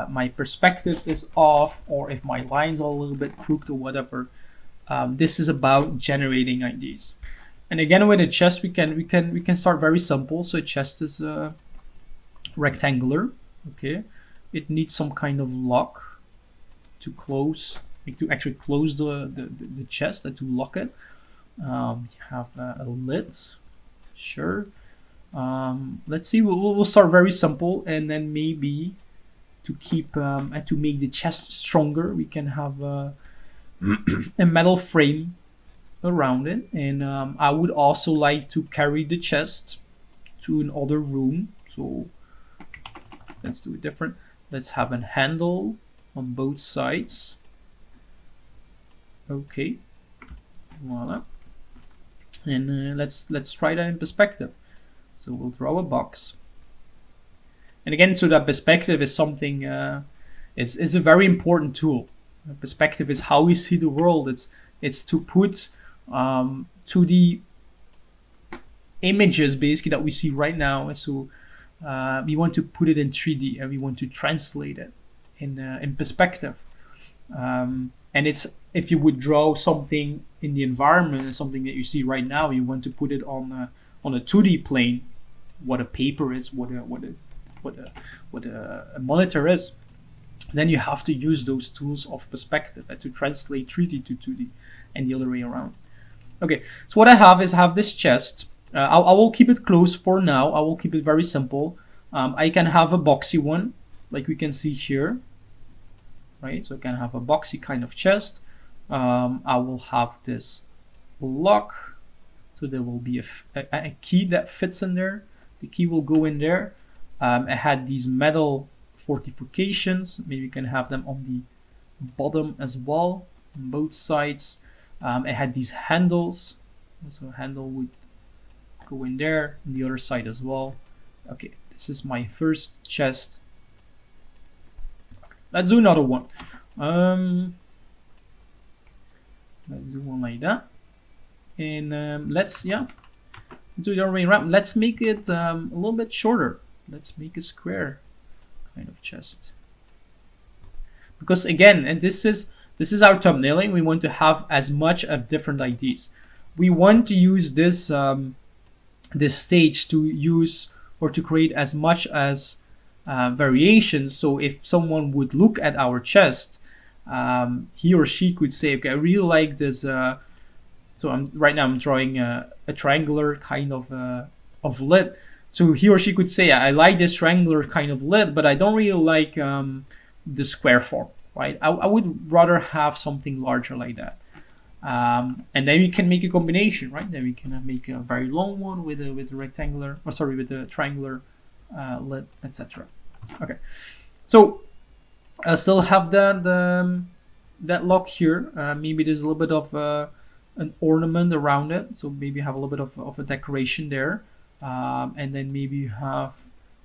[SPEAKER 1] my perspective is off, or if my lines are a little bit crooked or whatever. This is about generating ideas. And again, with a chest, we can start very simple. So a chest is rectangular. Okay, it needs some kind of lock to close, like to actually close the chest, and to lock it. You have a lid. Sure. Let's see, we'll start very simple, and then maybe to keep and to make the chest stronger, we can have a metal frame around it. And I would also like to carry the chest to another room, so let's do it different. Let's have a handle on both sides. Okay, voila. And let's try that in perspective. So we'll draw a box. And again, so that perspective is something, is a very important tool. Perspective is how we see the world. It's to put to the images basically that we see right now. And so we want to put it in 3D and we want to translate it in perspective. And it's, if you would draw something in the environment, something that you see right now, you want to put it on a 2D plane, what a paper is, what a monitor is, then you have to use those tools of perspective to translate 3D to 2D and the other way around. Okay, so what I have is this chest. I will keep it closed for now. I will keep it very simple. I can have a boxy one, like we can see here, right? So I can have a boxy kind of chest. I will have this lock, so there will be a key that fits in there. The key will go in there. I had these metal fortifications. Maybe you can have them on the bottom as well, on both sides. I had these handles, so a handle would go in there, on the other side as well. Okay, this is my first chest. Let's do another one. Let's do one like that, and let's do the other way around. Let's make it a little bit shorter. Let's make a square kind of chest, because again, and this is our thumbnailing. We want to have as much of different ideas. We want to use this this stage to use or to create as much as variations. So if someone would look at our chest, he or she could say, okay, I really like this. So right now I'm drawing a triangular kind of lid. So he or she could say, I like this triangular kind of lid, but I don't really like the square form, right? I would rather have something larger like that. And then we can make a combination, right? Then we can make a very long one with a rectangular, or sorry, with a triangular lid, etc. Okay, so I still have that lock here. Maybe there's a little bit of an ornament around it, so maybe have a little bit of a decoration there. And then maybe you have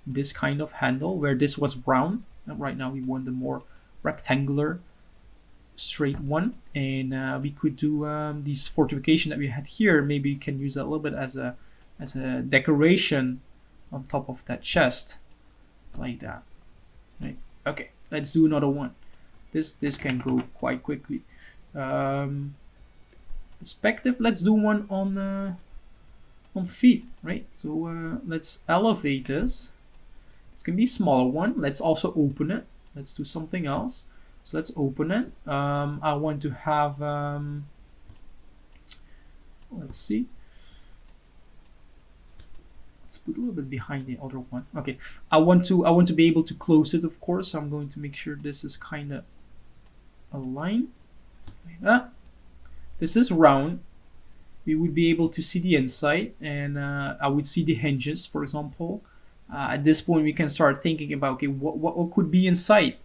[SPEAKER 1] this kind of handle where this was round, and right now we want the more rectangular straight one. And we could do these fortification that we had here. Maybe you can use that a little bit as a decoration on top of that chest, like that, right? Okay, let's do another one. This can go quite quickly. Perspective, let's do one on feet, right? So let's elevate this. This can be a smaller one. Let's also open it. Let's do something else. So let's open it. I want to have let's see, let's put a little bit behind the other one. Okay, I want to be able to close it, of course. So I'm going to make sure this is kind of aligned like that. This is round. We would be able to see the inside, and I would see the hinges, for example. At this point, we can start thinking about, okay, what could be inside?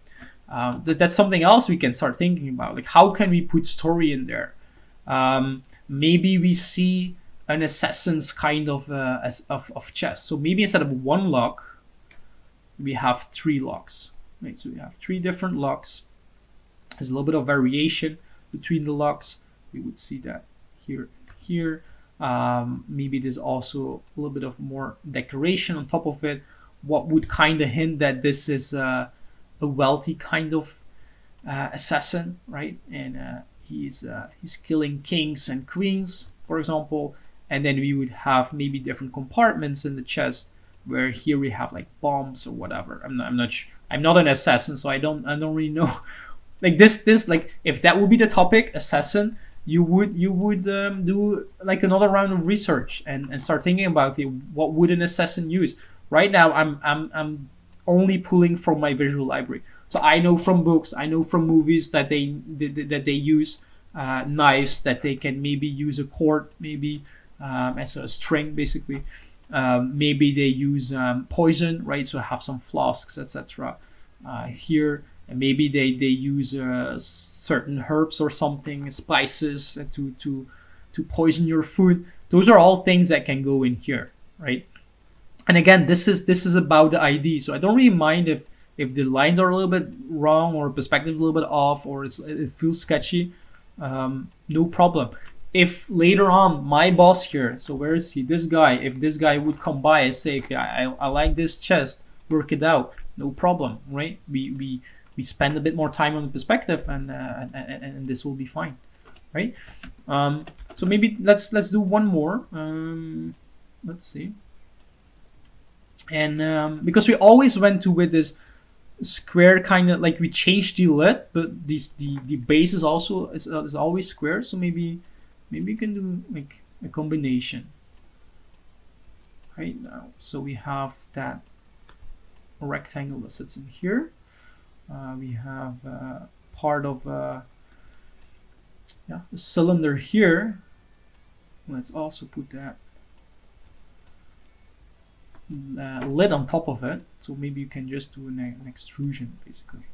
[SPEAKER 1] That's something else we can start thinking about. Like, how can we put story in there? Maybe we see an assassin's kind of chest. So maybe instead of one lock, we have 3 locks. Right? So we have 3 different locks. There's a little bit of variation between the locks. We would see that here. Maybe there's also a little bit of more decoration on top of it, what would kind of hint that this is a wealthy kind of assassin, right? And he's killing kings and queens, for example. And then we would have maybe different compartments in the chest, where here we have like bombs or whatever. I'm not an assassin, so I don't really know. Like this like, if that would be the topic, assassin, you would do like another round of research and start thinking about what would an assassin use. Right now I'm only pulling from my visual library, so I know from books, I know from movies that they use knives, that they can maybe use a cord, maybe as a string basically. Maybe they use poison, right? So have some flasks, etc. Here, and maybe they use certain herbs or something, spices to poison your food. Those are all things that can go in here, right? And again, this is about the ID. So I don't really mind if the lines are a little bit wrong or perspective a little bit off, or it feels sketchy. No problem. if later on my boss here, so where is he? This guy, if this guy would come by and say, okay, I like this chest, work it out, no problem, right? We spend a bit more time on the perspective, and this will be fine, right? So maybe let's do one more. Let's see. And because we always went to with this square kind of, like we changed the lid, but the base is also is always square. So maybe you can do like a combination right now. So we have that rectangle that sits in here. We have part of yeah, the cylinder here. Let's also put that lid on top of it. So maybe you can just do an extrusion basically.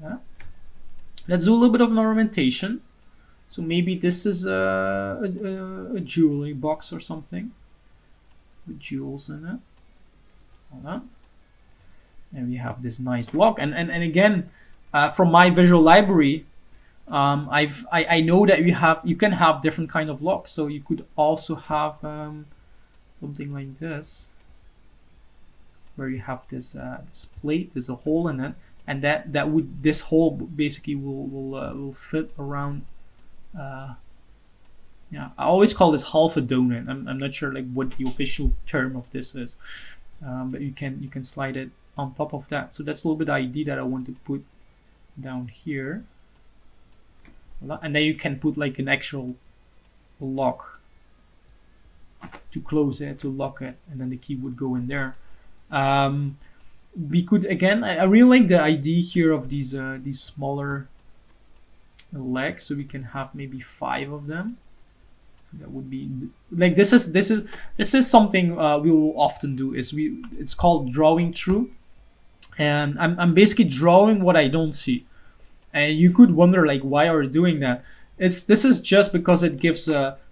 [SPEAKER 1] Yeah. Let's do a little bit of an ornamentation. So maybe this is a jewelry box or something with jewels in it. Hold on. And we have this nice lock. And again, from my visual library, I know that you can have different kind of locks. So you could also have something like this, where you have this this plate. There's a hole in it, and this hole basically will fit around. Yeah, I always call this half a donut. I'm not sure like what the official term of this is, but you can slide it on top of that. So that's a little bit the idea that I want to put down here, and then you can put like an actual lock to close it, to lock it, and then the key would go in there. We could again, I really like the idea here of these smaller legs, so we can have maybe 5 of them. So that would be like this is something we will often do. It's called drawing through, and I'm basically drawing what I don't see. And you could wonder like, why are we doing that? This is just because it gives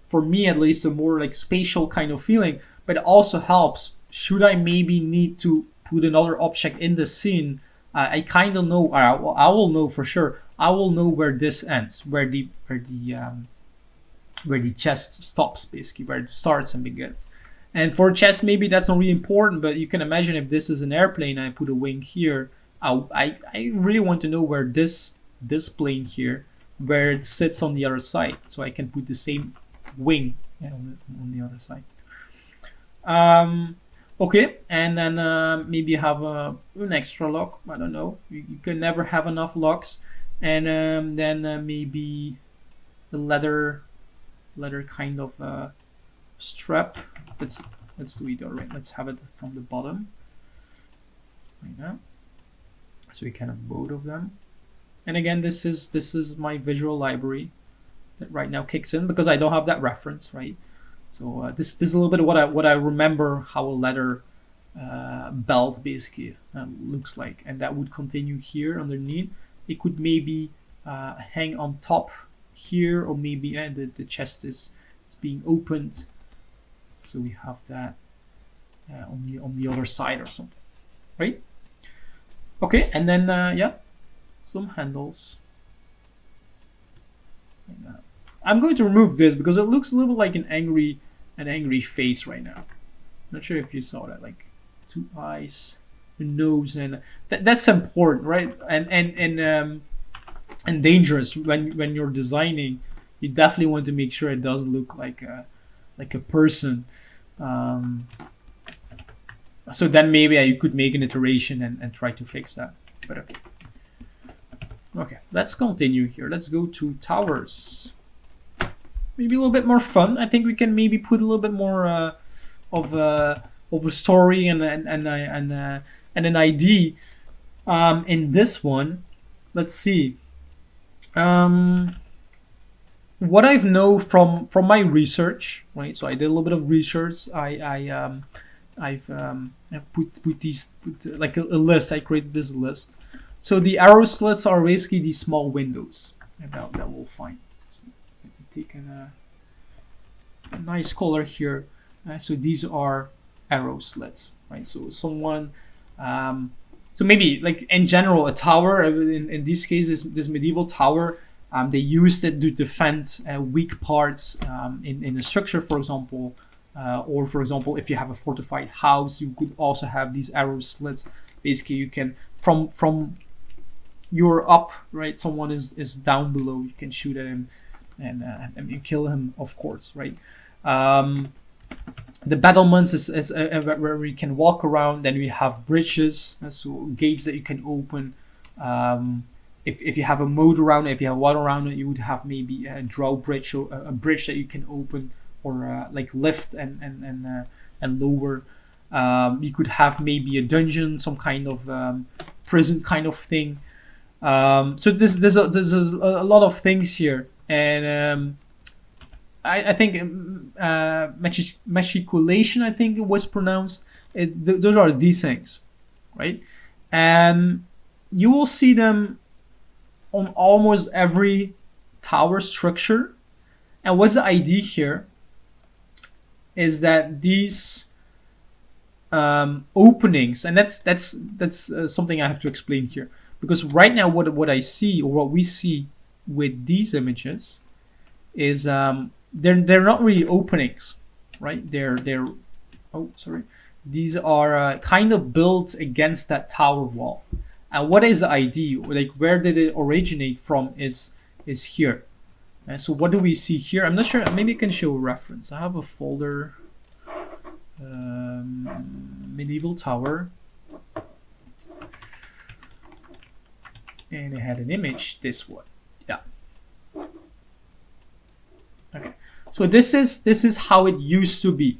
[SPEAKER 1] for me at least a more like spatial kind of feeling, but it also helps should I maybe need to put another object in the scene. I kind of know, or I will know for sure. I will know where this ends, where the chest stops, basically, where it starts and begins. And for chest, maybe that's not really important, but you can imagine if this is an airplane and I put a wing here, I really want to know where this plane here, where it sits on the other side, so I can put the same wing on the other side. Okay, and then maybe have an extra lock. I don't know. You can never have enough locks. And then maybe the leather kind of strap. Let's do it already. Let's have it from the bottom right now. So we can have both of them. And again, this is my visual library that right now kicks in because I don't have that reference, right? So this is a little bit of what I remember how a leather belt basically looks like, and that would continue here underneath. It could maybe hang on top here, or maybe the chest is being opened, so we have that on the other side or something, right? Okay, and then yeah, some handles. I'm going to remove this because it looks a little like an angry face right now. Not sure if you saw that, like 2 eyes, the nose, and that's important, right? And dangerous when you're designing. You definitely want to make sure it doesn't look like a person. So then maybe you could make an iteration and try to fix that. But okay. Okay, let's continue here. Let's go to towers. Maybe a little bit more fun. I think we can maybe put a little bit more of a story and an idea in this one. Let's see. What I've know from my research, right? So I did a little bit of research. I've put like a list. I created this list. So the arrow slits are basically these small windows, and that we'll find. So let me take a nice color here. So these are arrow slits, right? So someone, so maybe like in general a tower. In this case, this medieval tower They used it to defend weak parts in a structure, for example. Or for example, if you have a fortified house, you could also have these arrow slits. Basically, you can from you're up, right? Someone is down below. You can shoot at him and kill him, of course, right? The battlements is where we can walk around. Then we have bridges, so gates that you can open. If you have a moat around it, if you have water around it, you would have maybe a drawbridge, or a bridge that you can open, or like lift and lower. You could have maybe a dungeon, some kind of prison kind of thing. So there's a lot of things here, and I think matriculation, I think it was pronounced. Those are these things, right? And you will see them on almost every tower structure. And what's the idea here is that these openings, and that's something I have to explain here, because right now what I see, or what we see with these images is they're not really openings, right? They're oh, sorry, these are kind of built against that tower wall. And what is the idea, like where did it originate from, is here. And so what do we see here? I'm not sure, maybe I can show a reference. I have a folder, medieval tower, and it had an image, this one. Yeah. Okay. So this is how it used to be,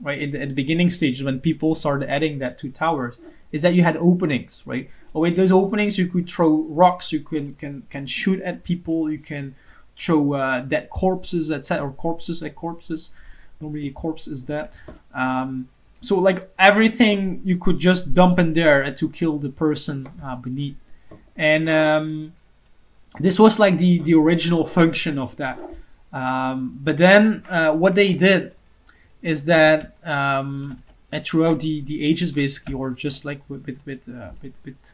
[SPEAKER 1] right? At the beginning stage, when people started adding that to towers, is that you had openings, right? Oh, with those openings, you could throw rocks, you can shoot at people, you can throw dead corpses, etc., or corpses at corpses. Normally, a corpse is that. So like everything you could just dump in there to kill the person beneath, and this was like the original function of that. But then what they did is that throughout the ages, basically, or just like with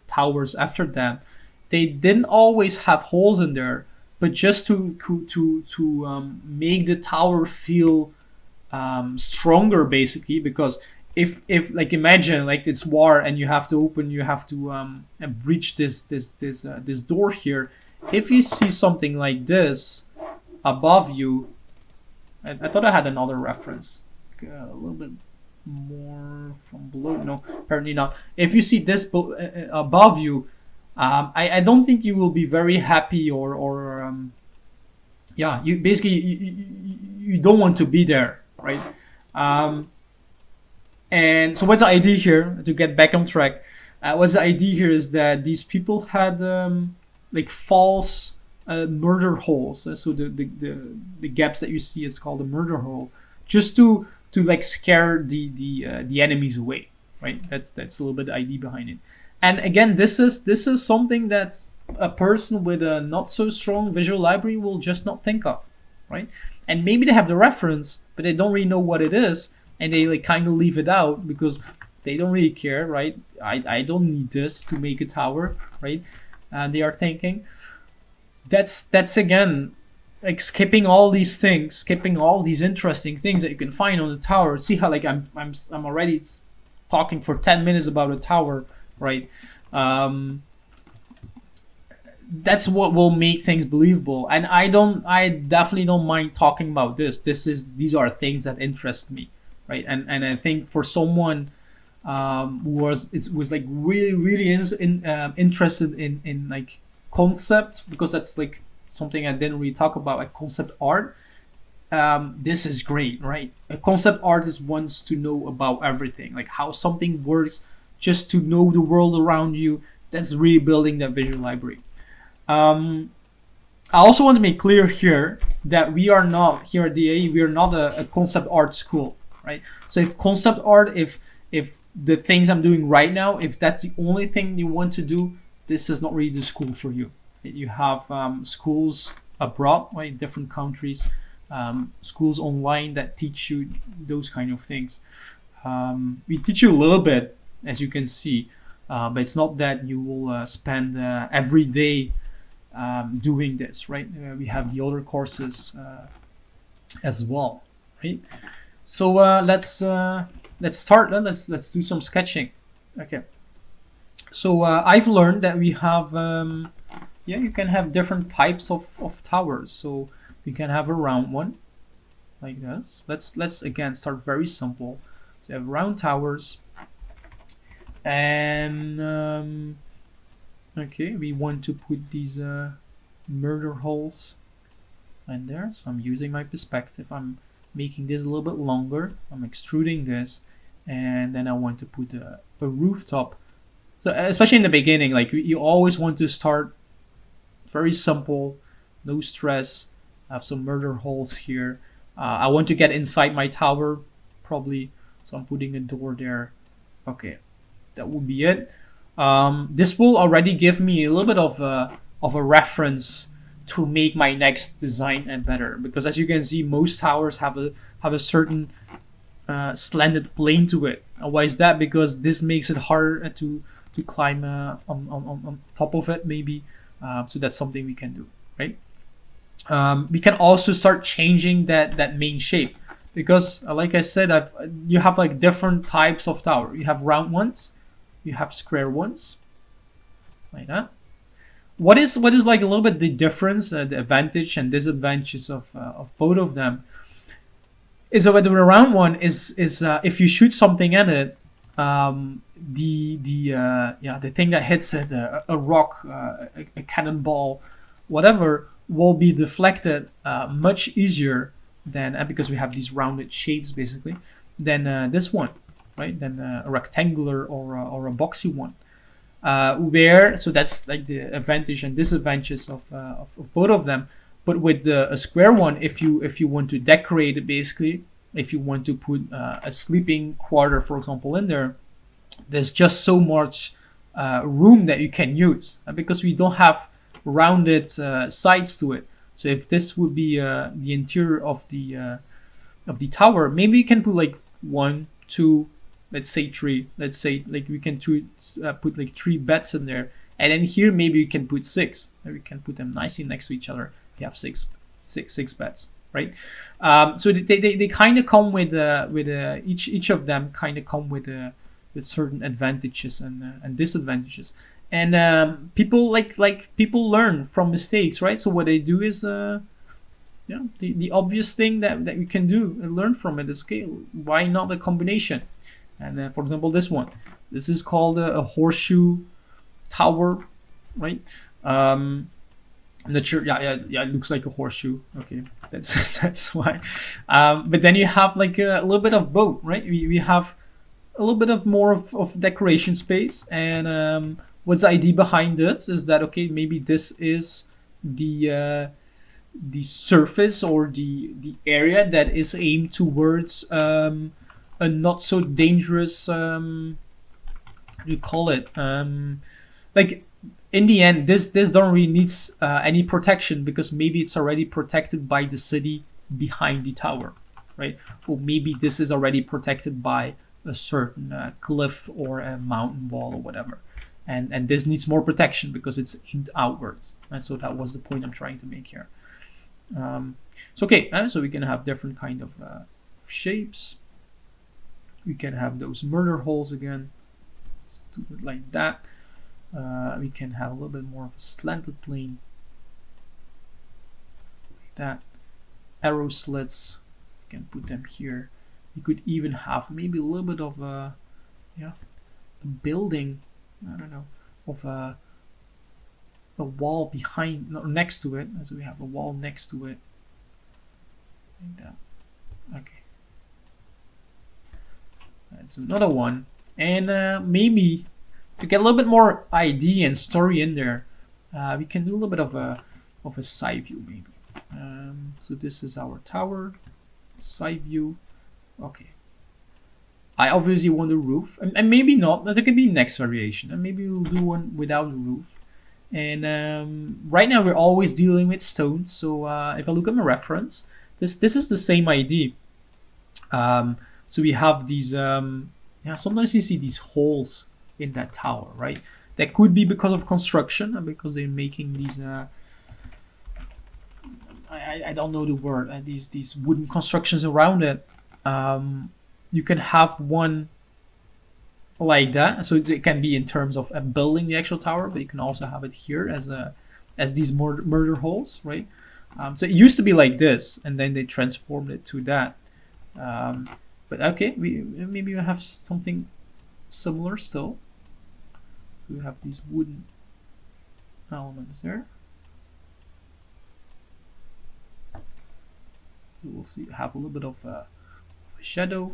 [SPEAKER 1] towers after that, they didn't always have holes in there, but just to make the tower feel stronger, basically, because if like imagine like it's war and you have to breach this door here. If you see something like this above you, I thought I had another reference, a little bit more from below. No, apparently not. If you see this above you, I don't think you will be very happy, or yeah, you basically you don't want to be there, right? And so what's the idea here, to get back on track? What's the idea here is that these people had like false murder holes. So the gaps that you see is called a murder hole, just to like scare the enemies away, right? That's a little bit the idea behind it. And again, this is something that's a person with a not so strong visual library will just not think of, right? And maybe they have the reference, but they don't really know what it is, and they like kind of leave it out because they don't really care, right? I don't need this to make a tower, right? And they are thinking that's again like skipping all these things, skipping all these interesting things that you can find on the tower. See how like I'm already talking for 10 minutes about a tower, right? That's what will make things believable. And I definitely don't mind talking about this. These are things that interest me, right? And I think for someone who was like really interested in like concept, because that's like something I didn't really talk about, like concept art. This is great, right? A concept artist wants to know about everything, like how something works, just to know the world around you. That's really building that visual library. I also want to make clear here that we are not, here at DAE, we are not a concept art school, right? So if concept art, if the things I'm doing right now, if that's the only thing you want to do, this is not really the school for you. You have schools abroad, right, different countries, schools online that teach you those kind of things. We teach you a little bit, as you can see, but it's not that you will spend every day doing this, right? We have the other courses as well, right? So let's start. Let's do some sketching. Okay. So I've learned that we have yeah, you can have different types of towers. So you can have a round one like this. Let's again start very simple. So you have round towers, and okay, we want to put these murder holes in there. So I'm using my perspective. I'm making this a little bit longer. I'm extruding this, and then I want to put a rooftop. So especially in the beginning, like you always want to start very simple, no stress. I have some murder holes here. I want to get inside my tower, probably. So I'm putting a door there. Okay, that would be it. This will already give me a little bit of a reference to make my next design and better, because as you can see, most towers have a certain slanted plane to it. Why is that? Because this makes it harder to climb on top of it, maybe. So that's something we can do, right? We can also start changing that main shape, because like I said, you have like different types of tower. You have round ones, you have square ones, like that. What is like a little bit the difference, the advantage and disadvantages of both of them? Is that the round one is if you shoot something at it, the thing that hits it, a rock, a cannonball, whatever, will be deflected much easier than, because we have these rounded shapes basically, than this one, right? Than a rectangular or a boxy one. So that's like the advantage and disadvantages of both of them. But with a square one, if you want to decorate it, basically, if you want to put a sleeping quarter, for example, in there, there's just so much room that you can use, because we don't have rounded sides to it. So if this would be the interior of the tower, maybe you can put like 1, 2, let's say 3. Let's say like we can put like 3 beds in there, and then here maybe you can put 6. We can put them nicely next to each other. You have six beds, right? So they kind of come with each of them kind of come with certain advantages and disadvantages. And people people learn from mistakes, right? So what they do is the obvious thing that we can do and learn from it is, okay, why not a combination? And for example, this is called a horseshoe tower, right? I'm not sure. Yeah. It looks like a horseshoe. Okay, that's why. But then you have like a little bit of both, right? We have a little bit of more of decoration space. And what's the idea behind this is that, okay, maybe this is the surface or the area that is aimed towards a not so dangerous. How do you call it? Like, in the end, this don't really needs any protection, because maybe it's already protected by the city behind the tower, right? Or maybe this is already protected by a certain cliff or a mountain wall or whatever, and this needs more protection because it's aimed outwards. And so that was the point I'm trying to make here. So okay, so we can have different kind of shapes. We can have those murder holes again. Let's do it like that. We can have a little bit more of a slanted plane, like that. Arrow slits, you can put them here. You could even have maybe a little bit of a building, I don't know, of a wall behind, no, next to it. So we have a wall next to it, like that. Okay, that's another one. And maybe to get a little bit more idea and story in there, we can do a little bit of a side view maybe. So this is our tower, side view. Okay, I obviously want a roof, and maybe not. There could be next variation, and maybe we'll do one without a roof. And right now we're always dealing with stone. So if I look at my reference, this is the same idea. So we have these sometimes you see these holes in that tower, right? That could be because of construction and because they're making these I don't know the word, these wooden constructions around it. You can have one like that, so it can be in terms of building the actual tower, but you can also have it here as these murder holes, right? So it used to be like this, and then they transformed it to that. But okay, maybe we have something similar still. We have these wooden elements there. So we'll see, have a little bit of a shadow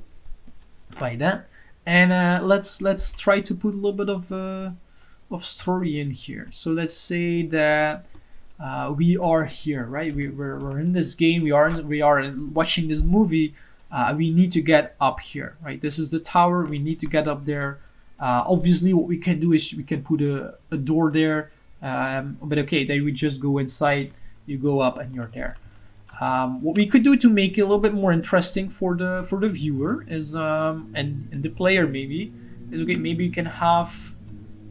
[SPEAKER 1] like that, and let's try to put a little bit of story in here. So let's say that we are here, right? We're in this game. We are watching this movie. We need to get up here, right? This is the tower. We need to get up there. Obviously, what we can do is we can put a door there. But okay, then we just go inside. You go up, and you're there. What we could do to make it a little bit more interesting for the viewer is and the player maybe is, okay, maybe you can have,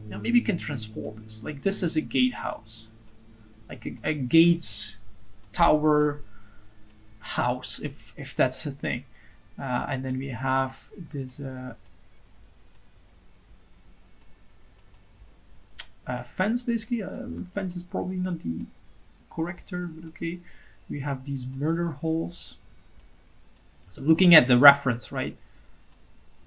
[SPEAKER 1] maybe you can transform this. Like this is a gatehouse, like a gates tower house, if that's a thing. And then we have this fence, basically. Fence is probably not the correct term, but okay. We have these murder holes. So looking at the reference, right?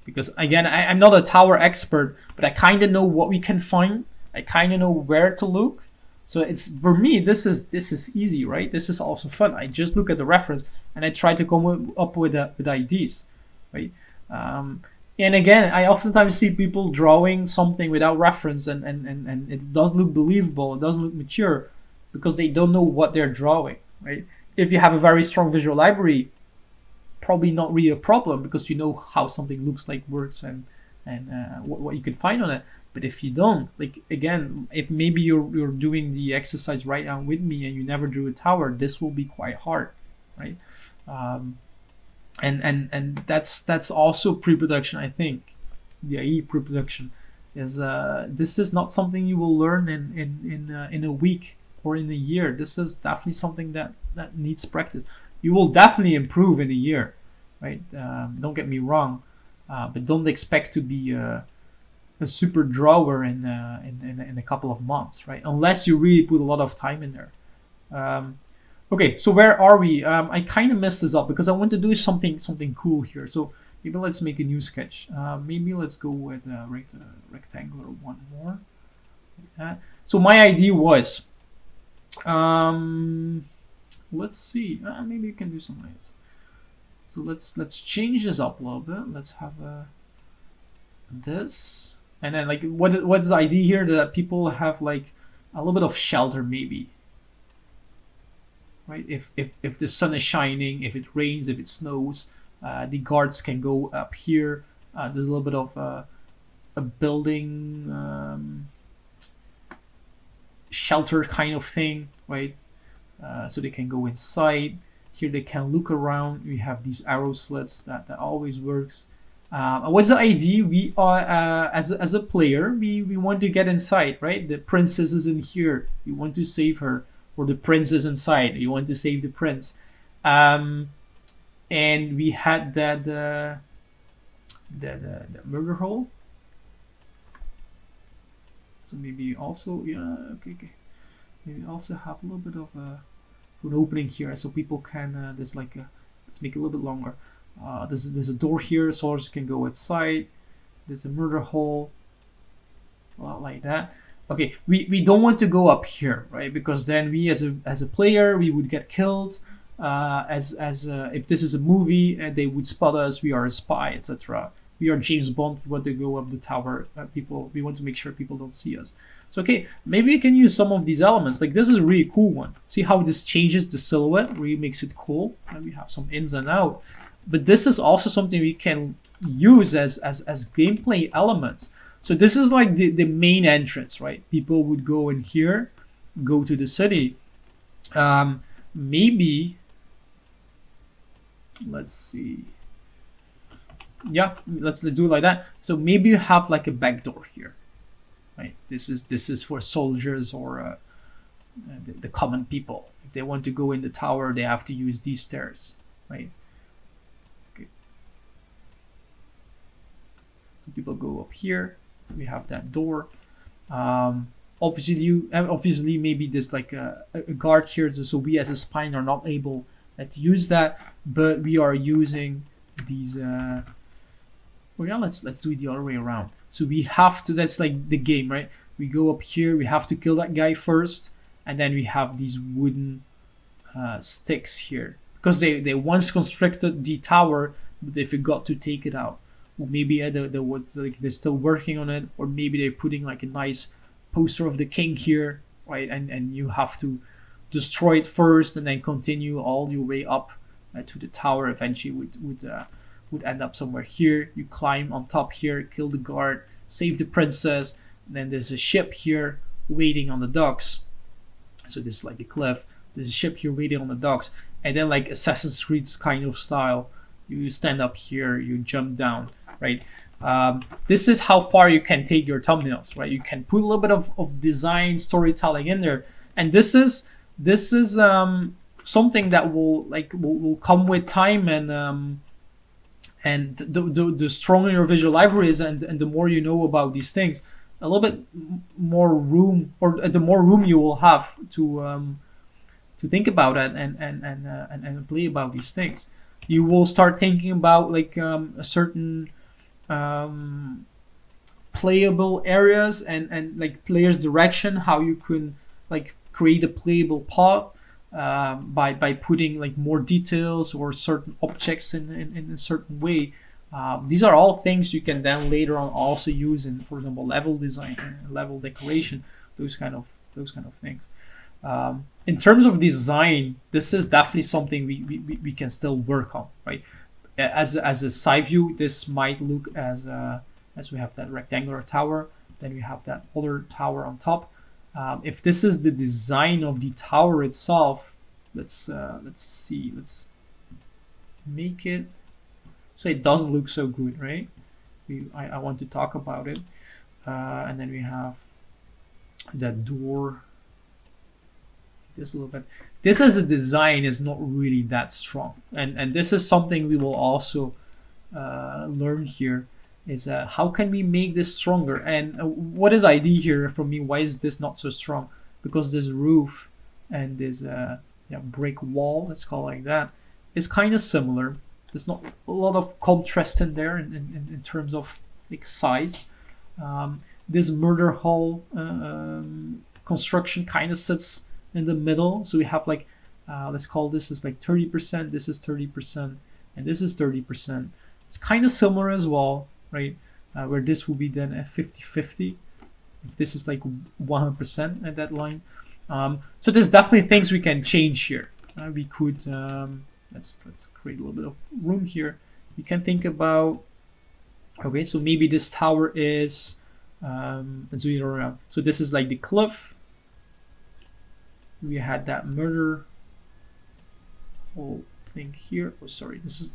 [SPEAKER 1] Because again, I'm not a tower expert, but I kind of know what we can find. I kind of know where to look. So it's, for me, this is easy, right? This is also fun. I just look at the reference and I try to come up with ideas, right? And again, I oftentimes see people drawing something without reference, and it doesn't look believable. It doesn't look mature because they don't know what they're drawing, right? If you have a very strong visual library, probably not really a problem because you know how something looks like, works, and what you can find on it. But if you don't, like, again, if maybe you're doing the exercise right now with me and you never drew a tower, this will be quite hard, right? And that's also pre-production. I think the DAE pre-production is this is not something you will learn in a week or in a year. This is definitely something that needs practice. You will definitely improve in a year, right? Don't get me wrong, but don't expect to be a super drawer in a couple of months, right? Unless you really put a lot of time in there. Okay, so where are we? I kind of messed this up because I want to do something cool here. So maybe let's make a new sketch. Maybe let's go with rectangular one more. Like that. So my idea was, let's see. Maybe you can do something like this. So let's change this up a little bit. Let's have this, and then like what's the idea here? That people have like a little bit of shelter, maybe. Right? If the sun is shining, if it rains, if it snows, the guards can go up here. There's a little bit of a building shelter kind of thing, right? So they can go inside. Here they can look around. We have these arrow slits that always works. What's the idea? We are as a player, we want to get inside, right? The princess is in here. We want to save her. Or the prince is inside. You want to save the prince, and we had that the murder hole. So maybe also, yeah, okay. Maybe also have a little bit of an opening here, so people can. There's like let's make it a little bit longer. There's a door here, soldiers can go outside. There's a murder hole, a lot like that. Okay, we don't want to go up here, right? Because then we as a player, we would get killed. If this is a movie, they would spot us. We are a spy, etc. We are James Bond. We want to go up the tower. We want to make sure people don't see us. So okay, maybe we can use some of these elements. Like this is a really cool one. See how this changes the silhouette, really makes it cool. And we have some ins and out. But this is also something we can use as gameplay elements. So this is like the main entrance, right? People would go in here, go to the city. Maybe, let's see. Yeah, let's do it like that. So maybe you have like a back door here, right? This is for soldiers or the common people, they want to go in the tower, they have to use these stairs, right? Okay. So people go up here. We have that door. Obviously, maybe there's like a guard here, so we as a spine are not able to use that, but we are using these. Well, yeah, let's do it the other way around. So we have to. That's like the game, right? We go up here. We have to kill that guy first, and then we have these wooden sticks here because they once constricted the tower, but they forgot to take it out. Or maybe they're still working on it, or maybe they're putting like a nice poster of the king here, right? And you have to destroy it first, and then continue all your way up to the tower. Eventually, would end up somewhere here. You climb on top here, kill the guard, save the princess. And then there's a ship here waiting on the docks. So this is like a cliff. There's a ship here waiting on the docks, and then like Assassin's Creed kind of style, you stand up here, you jump down, right? This is how far you can take your thumbnails, right? You can put a little bit of design storytelling in there, and this is something that will come with time, and the stronger your visual library is, and the more you know about these things, a little bit more room, or the more room you will have to think about it and play about these things. You will start thinking about like a certain playable areas and like players direction, how you can like create a playable path by putting like more details or certain objects in a certain way. These are all things you can then later on also use in, for example, level design, level decoration, those kind of things. In terms of design, this is definitely something we can still work on, right? As a side view, this might look as we have that rectangular tower, then we have that other tower on top. If this is the design of the tower itself, let's see, let's make it so it doesn't look so good, right? I want to talk about it, and then we have that door. This a little bit. This as a design is not really that strong, and this is something we will also learn here. Is how can we make this stronger? And what is idea here for me? Why is this not so strong? Because this roof and this brick wall, let's call it like that, is kind of similar. There's not a lot of contrast in there in terms of like size. This murder hall construction kind of sits in the middle, so we have like let's call this is like 30%, this is 30%, and this is 30%. It's kind of similar as well, right? Where this will be then a 50-50. If this is like 100% at that line. So there's definitely things we can change here. We could let's create a little bit of room here. We can think about, okay, so maybe this tower is let's do it around. So this is like the cliff. We had that murder whole thing here. Oh, sorry, this is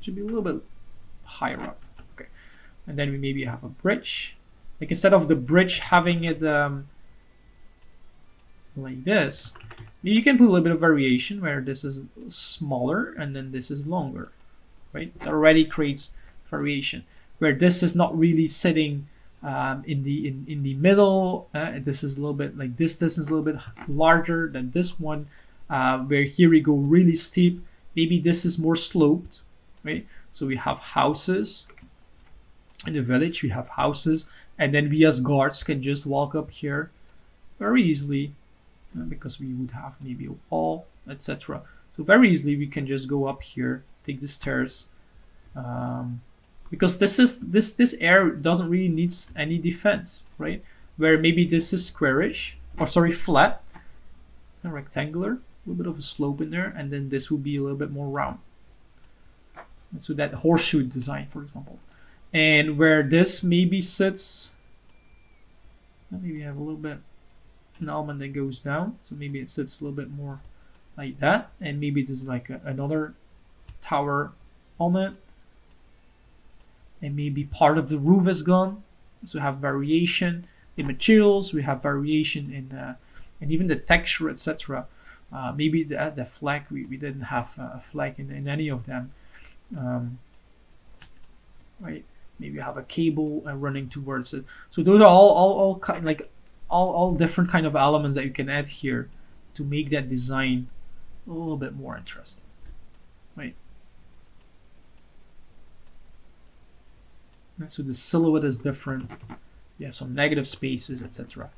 [SPEAKER 1] should be a little bit higher up. Okay, and then we maybe have a bridge. Like instead of the bridge having it like this, you can put a little bit of variation where this is smaller and then this is longer, right? That already creates variation. Where this is not really sitting in the middle, this is a little bit like this is a little bit larger than this one, where here we go really steep. Maybe this is more sloped, right? So we have houses in the village, we have houses, and then we as guards can just walk up here very easily, because we would have maybe a wall, etc. So very easily we can just go up here, take the stairs, because this area doesn't really need any defense, right? Where maybe this is squarish, or sorry, flat and rectangular, a little bit of a slope in there, and then this will be a little bit more round. And so that horseshoe design, for example. And where this maybe sits, maybe we have a little bit an element that goes down, so maybe it sits a little bit more like that, and maybe there's like another tower on it, and maybe part of the roof is gone. So have variation in materials, we have variation in and even the texture, etc. Maybe the flag, we didn't have a flag in any of them, right? Maybe you have a cable running towards it. So those are all kind, like all different kind of elements that you can add here to make that design a little bit more interesting, right? So the silhouette is different. You have some negative spaces, etc.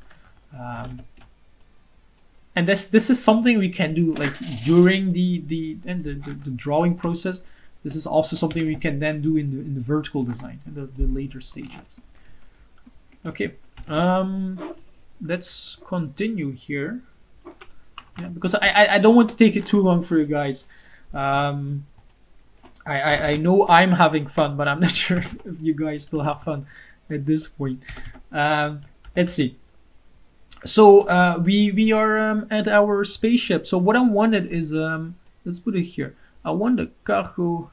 [SPEAKER 1] And this is something we can do like during the drawing process. This is also something we can then do in the vertical design in the later stages. Okay, let's continue here. Yeah, because I don't want to take it too long for you guys. I know I'm having fun, but I'm not sure if you guys still have fun at this point. Let's see. So we are at our spaceship. So what I wanted is let's put it here. I want a cargo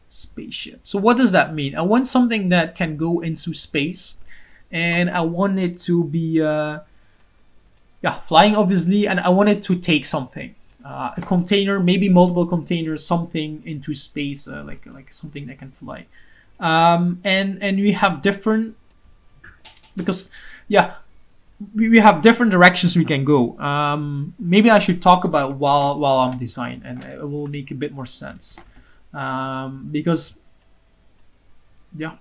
[SPEAKER 1] spaceship. So what does that mean? I want something that can go into space, and I want it to be flying obviously, and I want it to take something. A container, maybe multiple containers, something into space, like something that can fly. And we have different, because we have different directions we can go. Maybe I should talk about while I'm designing, and it will make a bit more sense. Because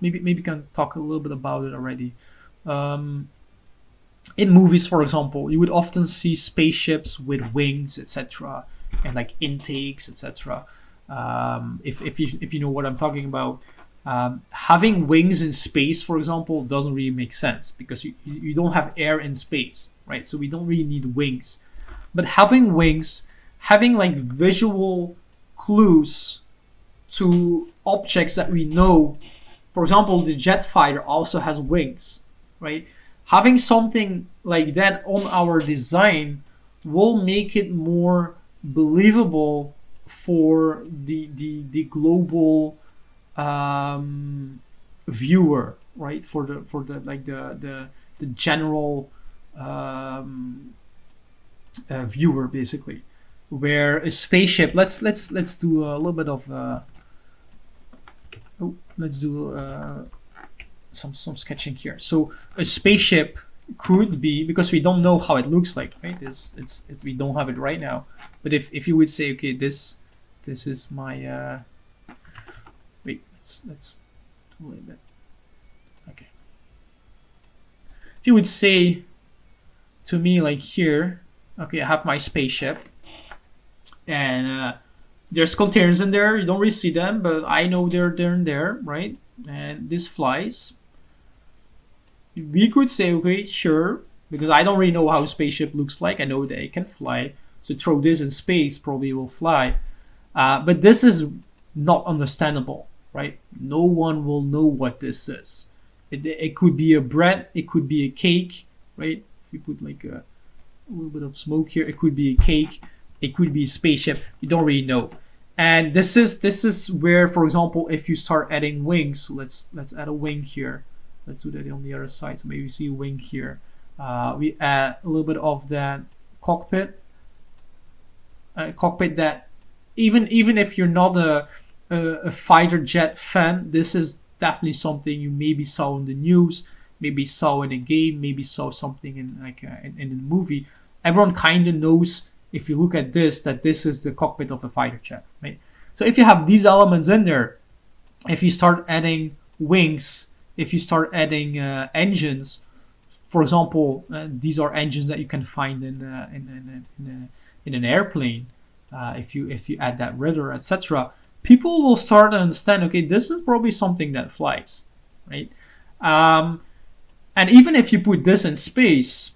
[SPEAKER 1] maybe we can talk a little bit about it already. In movies, for example, you would often see spaceships with wings, etc., and like intakes, etc. If you know what I'm talking about, having wings in space, for example, doesn't really make sense because you don't have air in space, right? So we don't really need wings. But having wings, having like visual clues to objects that we know, for example, the jet fighter also has wings, right? Having something like that on our design will make it more believable for the global viewer, right? For the like the general viewer, basically. Where a spaceship, let's do a little bit of let's do some sketching here. So a spaceship could be, because we don't know how it looks like, right? It's we don't have it right now. But if you would say, okay, this is my wait, let's do a little bit. Okay. If you would say to me like here, okay, I have my spaceship, and there's containers in there. You don't really see them, but I know they're in there, right? And this flies. We could say, okay, sure, because I don't really know how a spaceship looks like. I know that it can fly, so throw this in space, probably will fly. But this is not understandable, right? No one will know what this is. It could be a bread, it could be a cake, right? If you put like a little bit of smoke here, it could be a cake, it could be a spaceship. You don't really know. And this is where, for example, if you start adding wings, let's add a wing here. Let's do that on the other side. So maybe you see a wing here. We add a little bit of that cockpit. Cockpit that even if you're not a fighter jet fan, this is definitely something you maybe saw in the news, maybe saw in a game, maybe saw something in like in a movie. Everyone kind of knows, if you look at this, that this is the cockpit of a fighter jet, right? So if you have these elements in there, if you start adding wings, if you start adding engines, for example, these are engines that you can find in an airplane. If you add that rudder, etc., people will start to understand. Okay, this is probably something that flies, right? And even if you put this in space,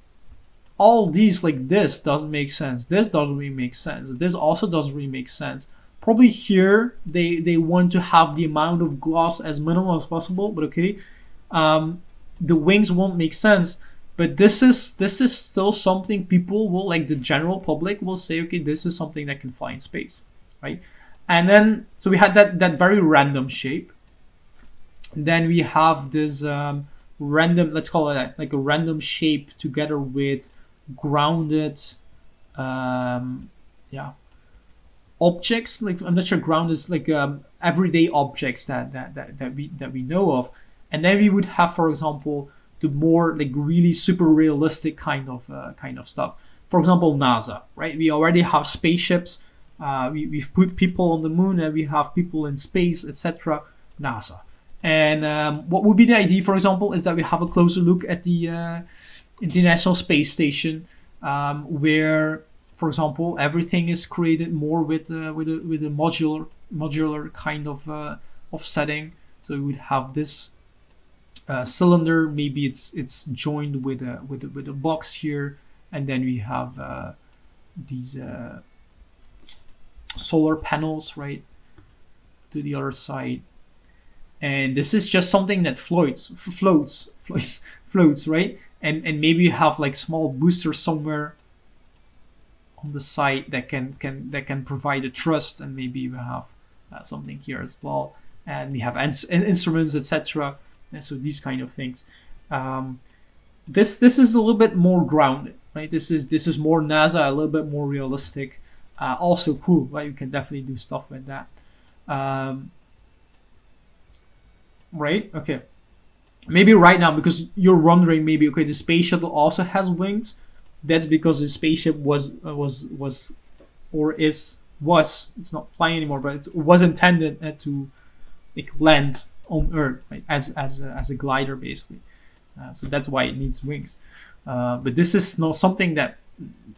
[SPEAKER 1] all these like this doesn't make sense. This doesn't really make sense. This also doesn't really make sense. Probably here they want to have the amount of gloss as minimal as possible, but okay, the wings won't make sense. But this is still something people will, like the general public will say, okay, this is something that can fly in space, right? And then so we had that very random shape. Then we have this random, let's call it like a random shape together with grounded yeah, objects. Like, I'm not sure ground is like everyday objects that we know of, and then we would have, for example, the more like really super realistic kind of stuff. For example, NASA, right? We already have spaceships. We've put people on the moon, and we have people in space, etc. NASA. And what would be the idea, for example, is that we have a closer look at the International Space Station, where, for example, everything is created more with a modular kind of setting. So we would have this cylinder. Maybe it's joined with a box here, and then we have these solar panels right to the other side. And this is just something that floats, right? And maybe you have like small boosters somewhere on the side that can provide a thrust, and maybe you have something here as well, and we have instruments, etc. And so these kind of things. This is a little bit more grounded, right? This is more NASA, a little bit more realistic. Also cool, right? You can definitely do stuff with that. Right? Okay. Maybe right now, because you're wondering, maybe okay, the space shuttle also has wings. That's because the spaceship was or is was it's not flying anymore, but it was intended to like land on Earth, right? As a glider basically. So that's why it needs wings. But this is not something that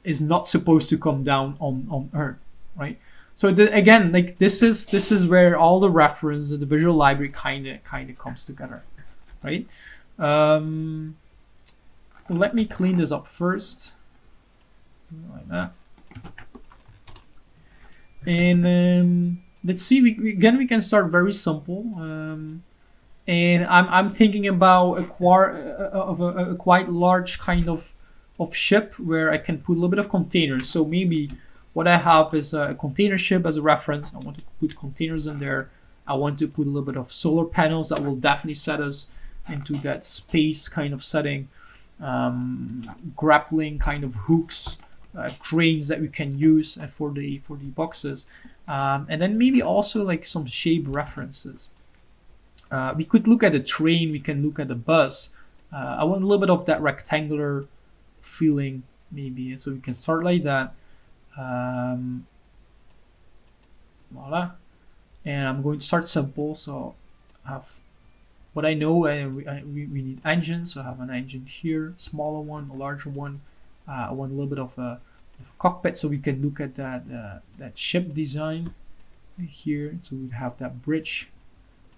[SPEAKER 1] is not supposed to come down on Earth, right? So again, like this is where all the reference and the visual library kind of comes together, right? Let me clean this up first, something like that. And let's see. We can start very simple. And I'm thinking about a quite large kind of ship where I can put a little bit of containers. So maybe what I have is a container ship as a reference. I want to put containers in there. I want to put a little bit of solar panels that will definitely set us into that space kind of setting. Grappling kind of hooks, cranes that we can use for the boxes, and then maybe also like some shape references. We could look at a train. We can look at a bus. I want a little bit of that rectangular feeling, maybe. So we can start like that. Voila. And I'm going to start simple. So I have what I know. We need engines. So I have an engine here, smaller one, a larger one. I want a little bit of a cockpit, so we can look at that ship design here. So we'd have that bridge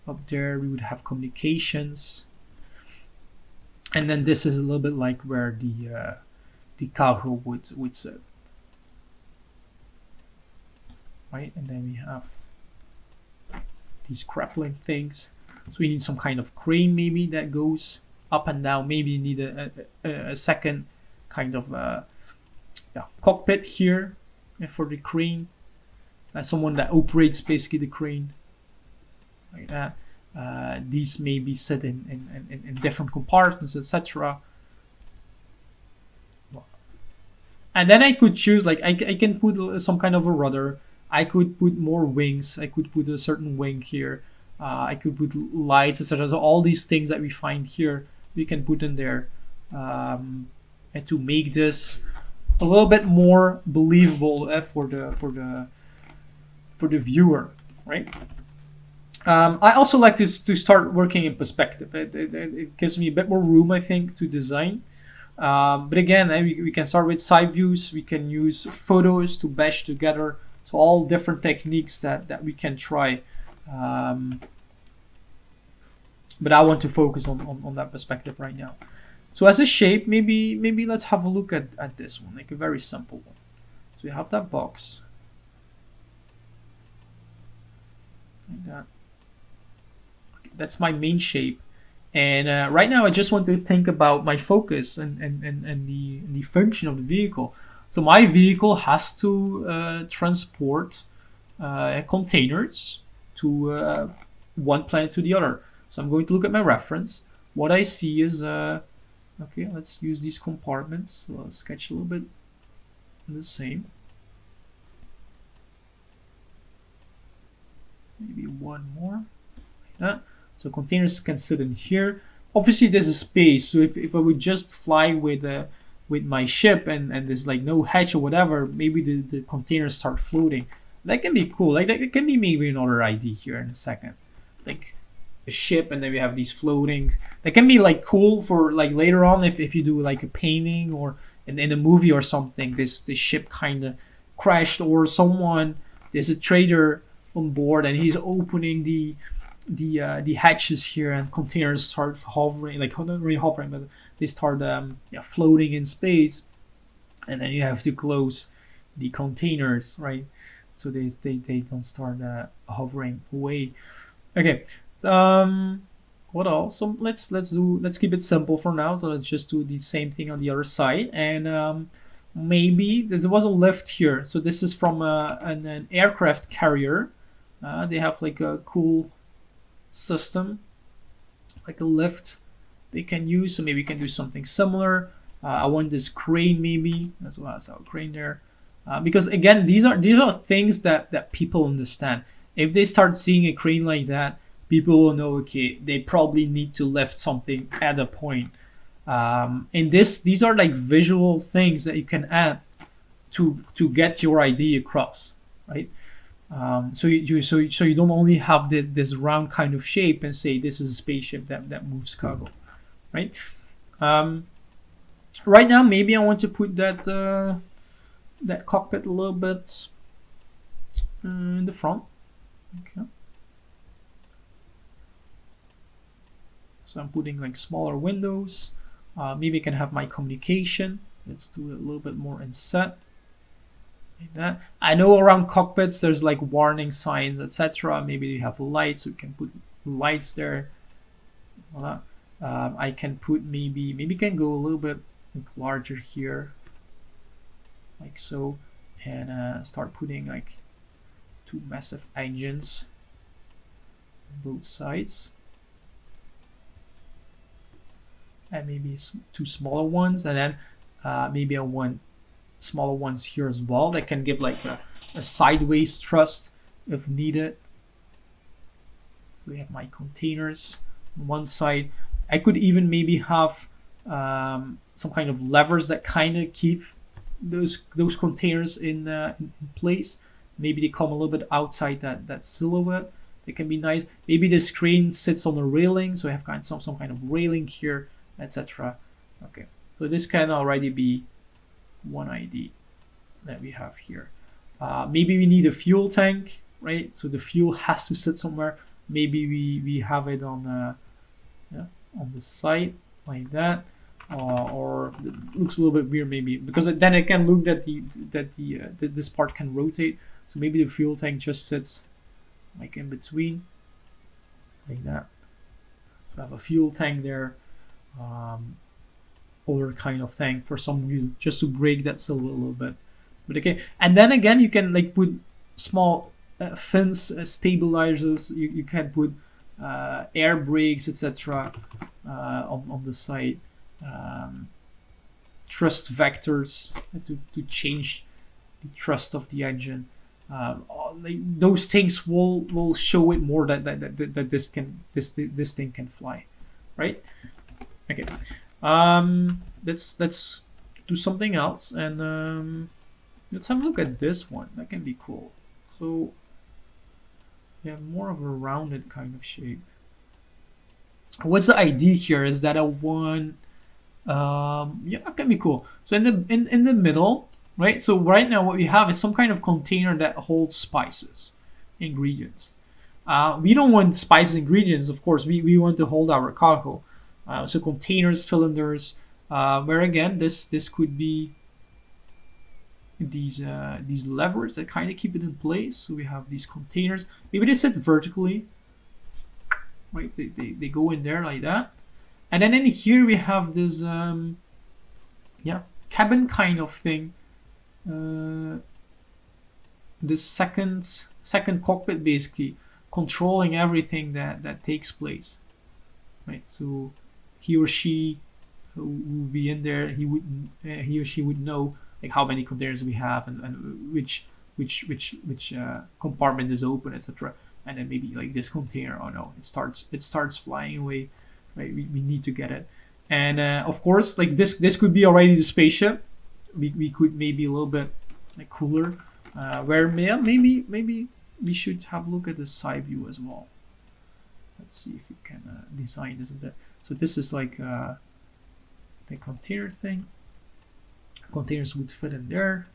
[SPEAKER 1] up there. We would have communications, and then this is a little bit like where the cargo would sit, right? And then we have these grappling things. So we need some kind of crane maybe that goes up and down. Maybe you need a second kind of cockpit here for the crane. Someone that operates basically the crane like that. These may be set in different compartments, etc. And then I could choose, like I can put some kind of a rudder. I could put more wings. I could put a certain wing here. I could put lights, etc. So all these things that we find here, we can put in there, and to make this a little bit more believable for the viewer, right? I also like to start working in perspective. It gives me a bit more room, I think, to design. But again, we can start with side views. We can use photos to bash together. So all different techniques that we can try. But I want to focus on that perspective right now. So as a shape, maybe let's have a look at this one, like a very simple one. So we have that box. Like that. Okay, that's my main shape. And right now I just want to think about my focus and the function of the vehicle. So my vehicle has to transport containers to one planet to the other. So I'm going to look at my reference. What I see is, okay, let's use these compartments. So I'll sketch a little bit the same. maybe one more like that. So containers can sit in here. Obviously there's a space, so if I would just fly with my ship and there's like no hatch or whatever, maybe the containers start floating. That can be cool. Like that can be maybe another idea here in a second. Like a ship and then we have these floating. That can be like cool for like later on if you do like a painting or in a movie or something. This ship kind of crashed or someone, there's a trader on board and he's opening the hatches here and containers start hovering, like not really hovering, but they start yeah, floating in space, and then you have to close the containers, right? So they don't start hovering away. Okay. What else? So let's keep it simple for now. So let's just do the same thing on the other side, and maybe there was a lift here. So this is from an aircraft carrier. They have like a cool system, like a lift they can use. So maybe you can do something similar. I want this crane maybe as well as our crane there, because again these are things that people understand. If they start seeing a crane like that, people will know, okay, they probably need to lift something at a point. And these are like visual things that you can add to get your idea across, right? So you don't only have this round kind of shape and say this is a spaceship that moves cargo, right? Right now, maybe I want to put that cockpit a little bit in the front. Okay. So I'm putting like smaller windows. Maybe I can have my communication. Let's do it a little bit more in set. Like that. I know around cockpits there's like warning signs, etc. Maybe you have lights, so you can put lights there. Voila. I can put maybe can go a little bit larger here, like so, and start putting like two massive engines on both sides, and maybe two smaller ones, and then maybe I want smaller ones here as well that can give like a sideways thrust if needed. So we have my containers on one side. I could even maybe have some kind of levers that kind of keep those containers in place. Maybe they come a little bit outside that silhouette. It can be nice. Maybe the screen sits on a railing, so I have kind of some kind of railing here, etc. Okay, so this can already be one idea that we have here. Maybe we need a fuel tank, right? So the fuel has to sit somewhere. Maybe we have it on the side like that, or it looks a little bit weird maybe because then it can look that this part can rotate. So maybe the fuel tank just sits like in between, like that. So I have a fuel tank there, other kind of tank for some reason, just to break that silhouette a little bit. But okay, and then again you can like put small fins, stabilizers. You can put air brakes, etc. On the side, thrust vectors to change the thrust of the engine. Like those things will show it more that this thing can fly, right? Okay. Let's do something else, and let's have a look at this one. That can be cool. So yeah, more of a rounded kind of shape. What's the idea here is that I want yeah, that can be cool. So in the middle, right? So right now what we have is some kind of container that holds spices, ingredients. We don't want spices ingredients, of course. We want to hold our cargo. So containers, cylinders, where again this could be these levers that kind of keep it in place. So we have these containers. Maybe they sit vertically, right? They go in there like that. And then in here we have this yeah, cabin kind of thing. This second cockpit basically controlling everything that takes place, right? So he or she who would be in there, he or she would know like how many containers we have and which compartment is open, etc. and then maybe like this container, oh no, it starts flying away, right? We need to get it. And of course, like this could be already the spaceship. We could maybe a little bit like cooler, where maybe we should have a look at the side view as well. Let's see if we can design this a bit. So this is like the container thing. Containers would fit in there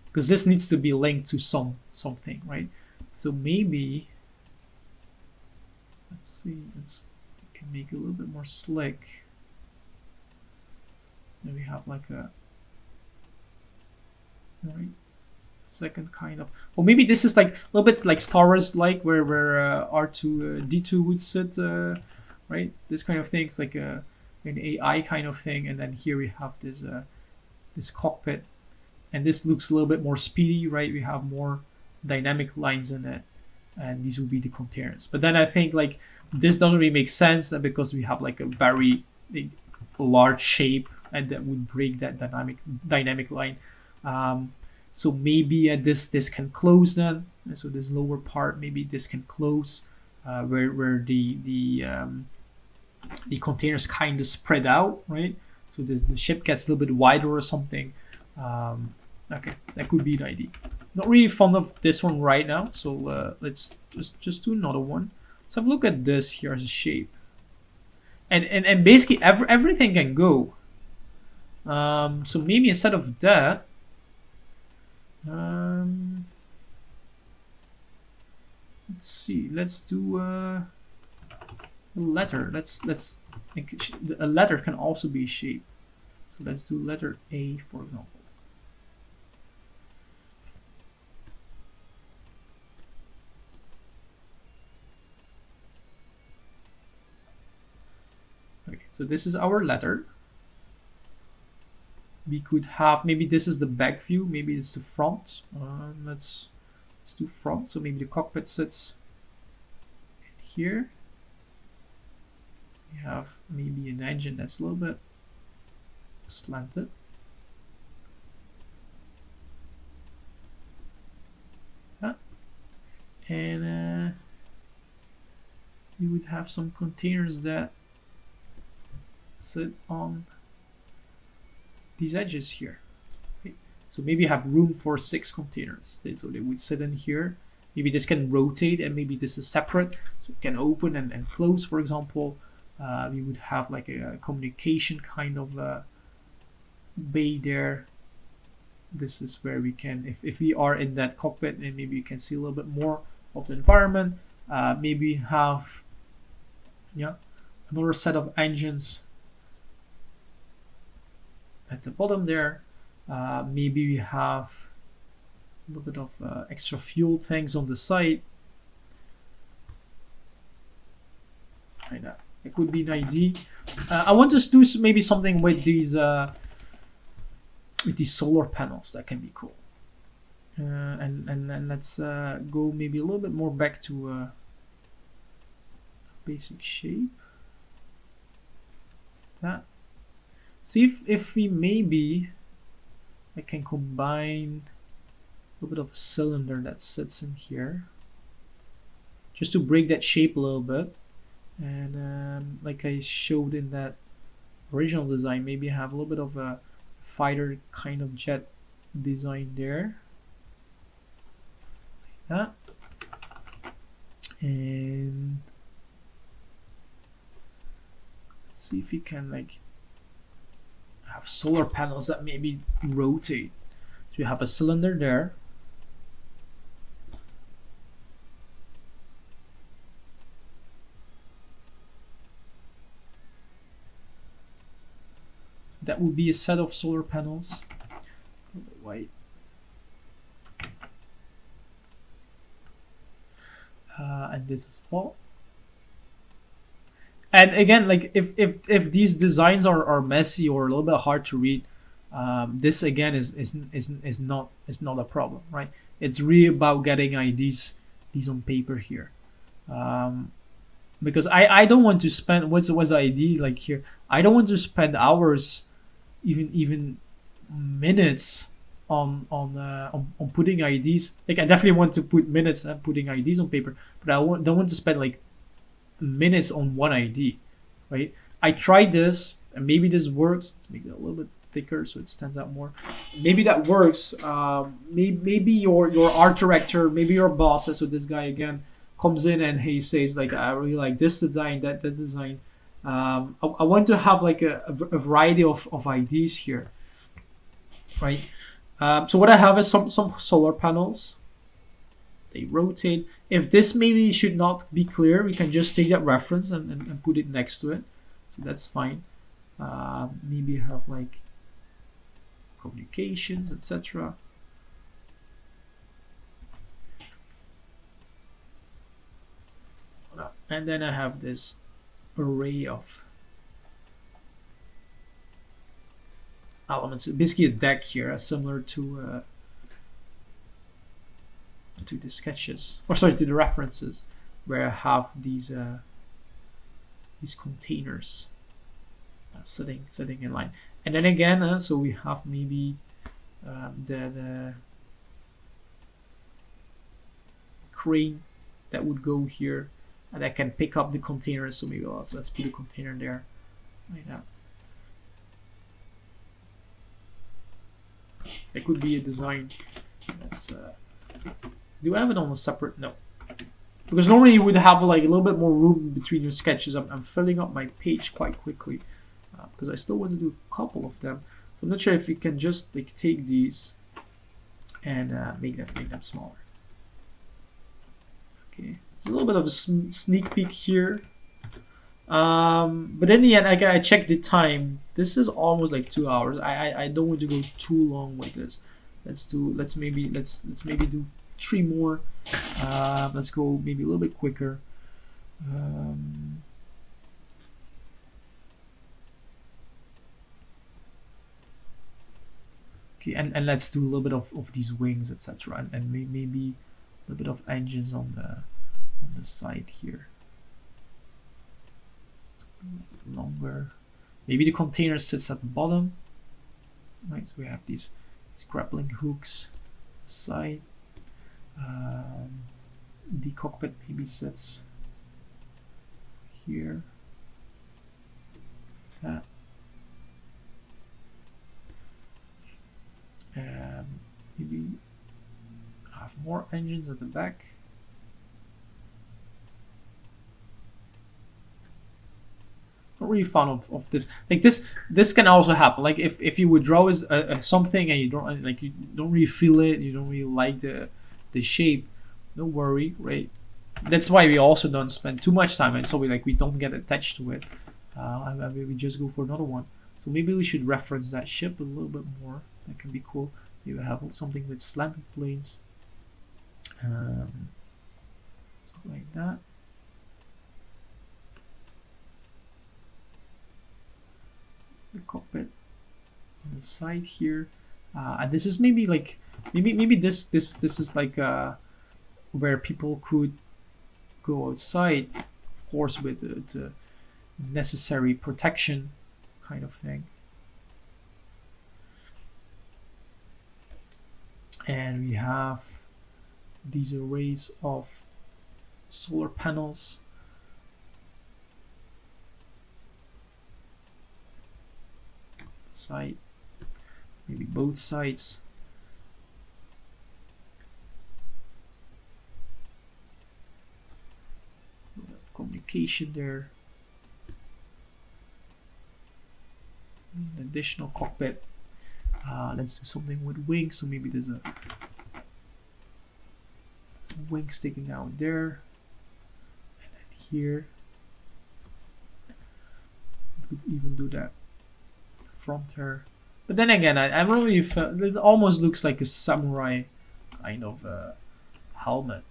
[SPEAKER 1] because this needs to be linked to something, right? So maybe let's see, we can make it a little bit more slick. Then we have like a right second kind of, or maybe this is like a little bit like Star Wars, like where R2 D2 would sit, right? This kind of thing, it's like an AI kind of thing, and then here we have this cockpit, and this looks a little bit more speedy, right? We have more dynamic lines in it, and these would be the containers. But then I think like this doesn't really make sense because we have like a very big, large shape, and that would break that dynamic line. So maybe this can close then. And so this lower part, maybe this can close, where the containers kind of spread out, right? So the ship gets a little bit wider or something. Okay, that could be an idea. Not really fond of this one right now, so let's just do another one. Let's have a look at this here as a shape. And basically everything can go. So maybe instead of that, let's see. Let's do a letter. Let's a letter can also be a shape. So let's do letter A, for example. Okay, so this is our letter. We could have, maybe this is the back view, maybe it's the front. Let's do front. So maybe the cockpit sits here. We have maybe an engine that's a little bit slanted. And we would have some containers that sit on these edges here. Okay. So maybe you have room for 6 containers. So they would sit in here. Maybe this can rotate, and maybe this is separate, so it can open and close, for example. We would have like a communication kind of bay there. This is where we can, if we are in that cockpit, and maybe you can see a little bit more of the environment. Maybe have another set of engines at the bottom there. Maybe we have a little bit of extra fuel tanks on the side. Like that. It could be an idea. I want to do maybe something with these solar panels. That can be cool. And then let's go maybe a little bit more back to basic shape. That. See if we maybe I can combine a little bit of a cylinder that sits in here, just to break that shape a little bit. And like I showed in that original design, maybe have a little bit of a fighter kind of jet design there, like that. And let's see if we can like have solar panels that maybe rotate. So you have a cylinder there. That would be a set of solar panels. White. And this as well. And again, like if these designs are messy or a little bit hard to read, this again is not a problem, right? It's really about getting these on paper here, because I don't want to spend what's the idea like here. I don't want to spend hours, even minutes, on putting IDs. Like I definitely want to put minutes and putting IDs on paper, but don't want to spend like minutes on one ID, right? I tried this and maybe this works. Let's make it a little bit thicker so it stands out more. Maybe that works. Maybe your art director, maybe your boss, so this guy again comes in and he says like, I really like this design, that design. I want to have like a variety of IDs here, right? So what I have is some solar panels. They rotate. If this maybe should not be clear, we can just take that reference and put it next to it. So that's fine. Maybe have like communications, etc. And then I have this array of elements. Basically a deck here, similar to the sketches, or sorry, to the references, where I have these containers sitting in line. And then again, so we have maybe the crane that would go here, and I can pick up the containers. So maybe let's put a container there, like that. It could be a design. That's do I have it on a separate? No, because normally you would have like a little bit more room between your sketches. I'm filling up my page quite quickly because I still want to do a couple of them. So I'm not sure if you can just like take these and make them smaller. Okay, it's a little bit of a sneak peek here. But in the end, I checked the time. This is almost like 2 hours. I don't want to go too long with this. Let's maybe do 3 more. Let's go maybe a little bit quicker. Okay, and let's do a little bit of these wings, etc. And maybe a little bit of engines on the side here. Longer. Maybe the container sits at the bottom. Right, so we have these grappling hooks side. The cockpit maybe sits here. That. Maybe have more engines at the back. Not really fond of this. Like this can also happen. Like if you would draw something and you don't really feel it, you don't really like the shape, don't worry, right? That's why we also don't spend too much time, and so we don't get attached to it. We just go for another one. So maybe we should reference that ship a little bit more. That can be cool. Maybe have something with slanted planes, something like that. The cockpit on the side here, and this is maybe like maybe this is like where people could go outside, of course, with the necessary protection kind of thing. And we have these arrays of solar panels. Side, maybe both sides. Communication there. An additional cockpit. Let's do something with wings. So maybe there's a wing sticking out there, and then here. We could even do that front here. But then again, I really felt it almost looks like a samurai kind of helmet.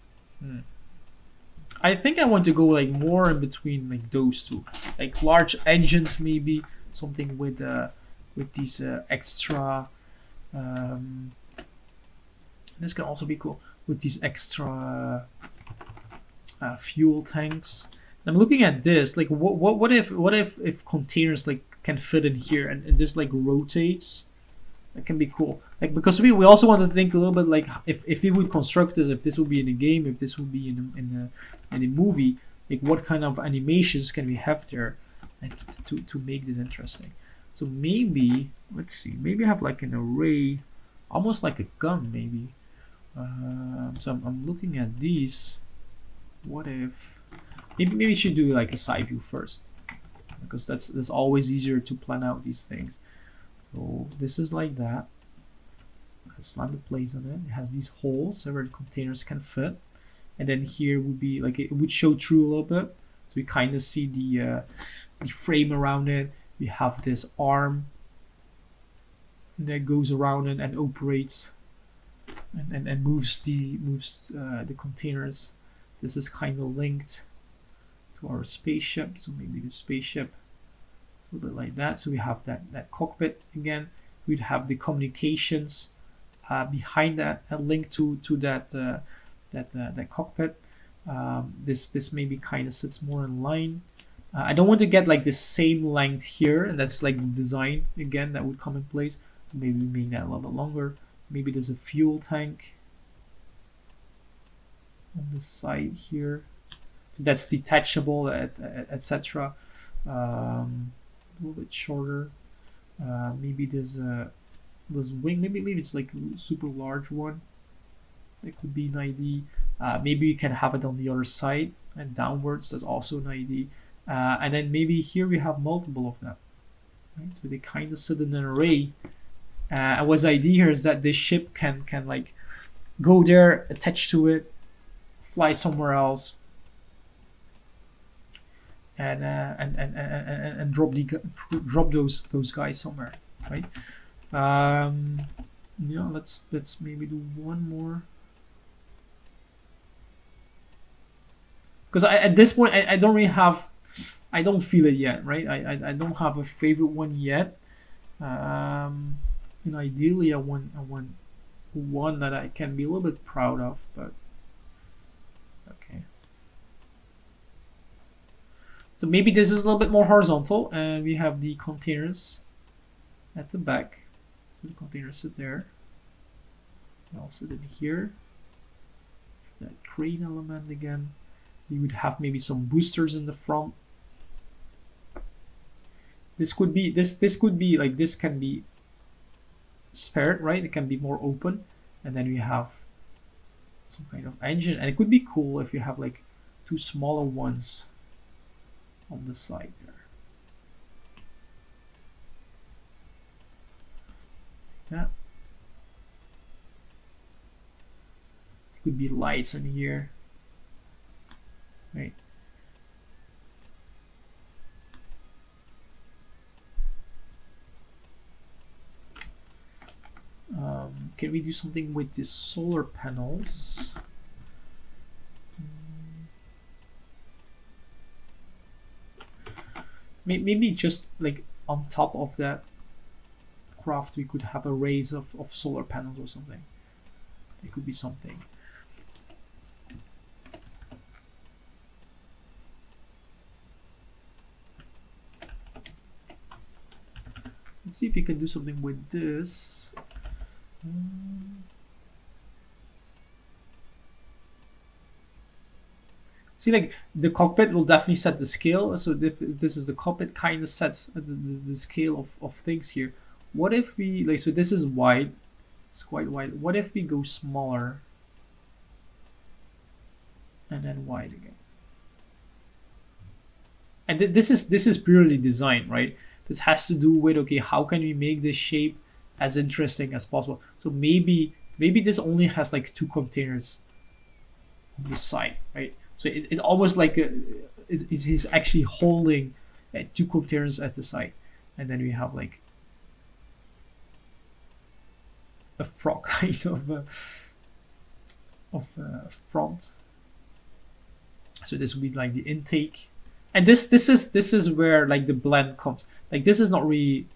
[SPEAKER 1] I think I want to go like more in between like those two, like large engines, maybe something with these extra. This can also be cool with these extra fuel tanks. I'm looking at this, like what if containers like can fit in here and this like rotates, That can be cool. Like, because we also want to think a little bit like if we would construct this, if this would be in a game, if this would be in a movie, like what kind of animations can we have there, and to make this interesting. So maybe, let's see, maybe I have like an array, almost like a gun maybe. So I'm looking at these. What if maybe we should do like a side view first, because that's always easier to plan out these things. So this is like that. Slam the plates on it. It has these holes where the containers can fit, and then here would be like it would show through a little bit, so we kind of see the frame around it. We have this arm that goes around it and operates and moves the containers. This is kind of linked to our spaceship, so maybe the spaceship is a little bit like that. So we have that cockpit again. We'd have the communications behind that, and linked to that cockpit. This maybe kind of sits more in line. I don't want to get like the same length here, and that's like the design again that would come in place. So maybe we make that a little bit longer. Maybe there's a fuel tank on the side here. So that's detachable, etc. A little bit shorter. Maybe there's a wing. Maybe it's like a super large one. That could be an ID. Maybe you can have it on the other side and downwards. That's also an ID. And then maybe here we have multiple of them. Right? So they kind of sit in an array. And what's the idea here is that this ship can like go there, attach to it, fly somewhere else, and drop those guys somewhere, right? Yeah, let's maybe do one more, because at this point I don't really have, I don't feel it yet, right? I don't have a favorite one yet. And ideally I want one that I can be a little bit proud of, but okay. So maybe this is a little bit more horizontal, and we have the containers at the back. So the containers sit there. They all sit in here. That crane element again. We would have maybe some boosters in the front. This could be this could be like, this can be spared, right? It can be more open, and then we have some kind of engine, and it could be cool if you have like two smaller ones on the side there. Yeah. It could be lights in here, right? Can we do something with the solar panels? Maybe just like on top of that craft we could have arrays of solar panels or something. It could be something. Let's see if we can do something with this. See, like the cockpit will definitely set the scale. So this is the cockpit, kind of sets the scale of things here. What if we like, so this is wide, it's quite wide. What if we go smaller and then wide again? And this is purely design, right? This has to do with, okay, how can we make this shape as interesting as possible? So maybe this only has like two containers on the side, right? So it's almost like he's actually holding two containers at the side, and then we have like a frog kind of front. So this would be like the intake, and this is where like the blend comes. Like this is not really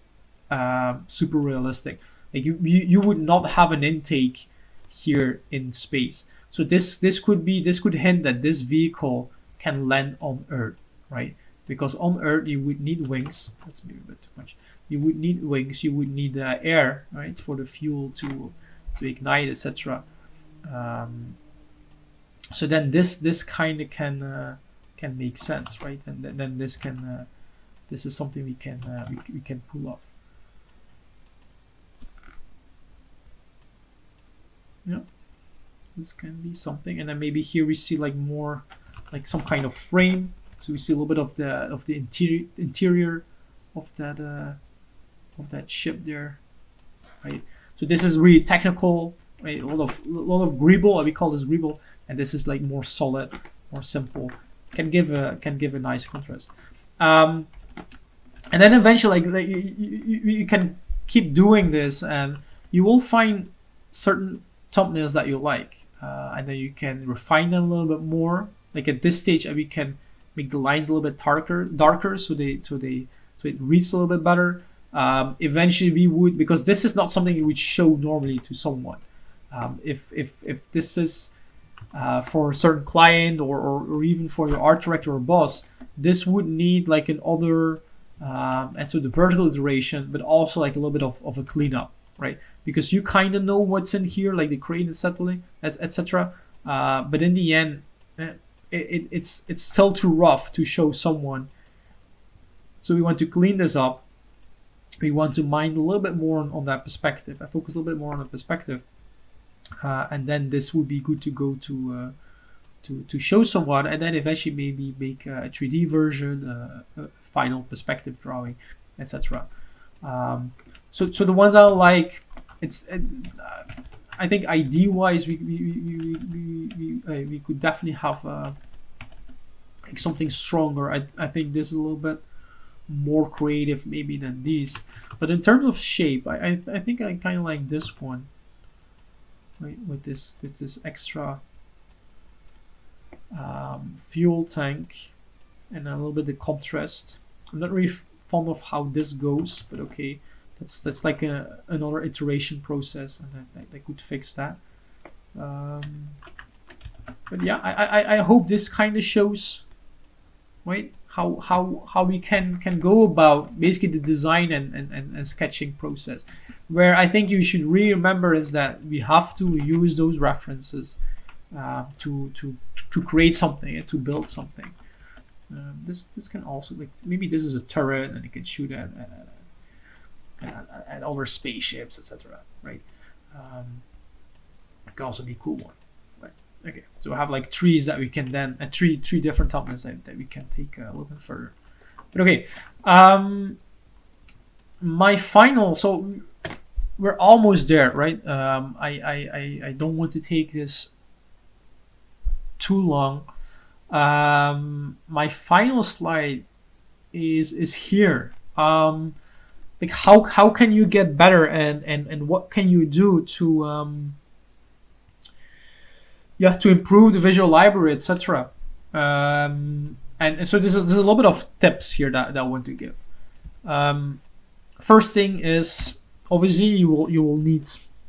[SPEAKER 1] super realistic. Like you would not have an intake here in space. So this could hint that this vehicle can land on Earth, right? Because on Earth you would need wings. That's maybe a bit too much. you would need wings, you would need air, right, for the fuel to ignite, etc. So then this kind of can make sense, right? And then this is something we can pull off. Yeah, this can be something. And then maybe here we see like more like some kind of frame, so we see a little bit of the interior of that ship there, right? So this is really technical, right? A lot of greeble, we call this greeble, and this is like more solid, more simple. Can give a nice contrast. And then eventually, like you can keep doing this, and you will find certain thumbnails that you like, and then you can refine them a little bit more. Like at this stage, we can make the lines a little bit darker, so it reads a little bit better. Eventually, we would, because this is not something you would show normally to someone. If this is for a certain client or even for your art director or boss, this would need like another and so the vertical iteration, but also like a little bit of a cleanup, right? Because you kind of know what's in here, like the crane and settling, etc. But in the end, it's still too rough to show someone. So we want to clean this up. We want to mind a little bit more on that perspective. I focus a little bit more on the perspective, and then this would be good to go to show someone, and then eventually maybe make a 3D version, a final perspective drawing, etc. So the ones I like, it's I think ID wise we could definitely have like something stronger. I think this is a little bit more creative maybe than these, but in terms of shape, I think I kind of like this one, right, with this extra fuel tank and a little bit of contrast. I'm not really fond of how this goes, but okay, that's like another iteration process, and I could fix that. But yeah, I hope this kind of shows, right, how we can go about basically the design and sketching process. Where I think you should really remember is that we have to use those references to create something, to build something. This can also, like, maybe this is a turret and it can shoot at other spaceships, etc. Right? It can also be a cool one. Right? Okay, so I have like trees that we can then, three different thumbnails that we can take a little bit further. But okay, my final. So we're almost there, right? I don't want to take this too long. My final slide is here. Like how can you get better, and what can you do to to improve the visual library, etc. And so there's a little bit of tips here that I want to give. First thing is, obviously you will need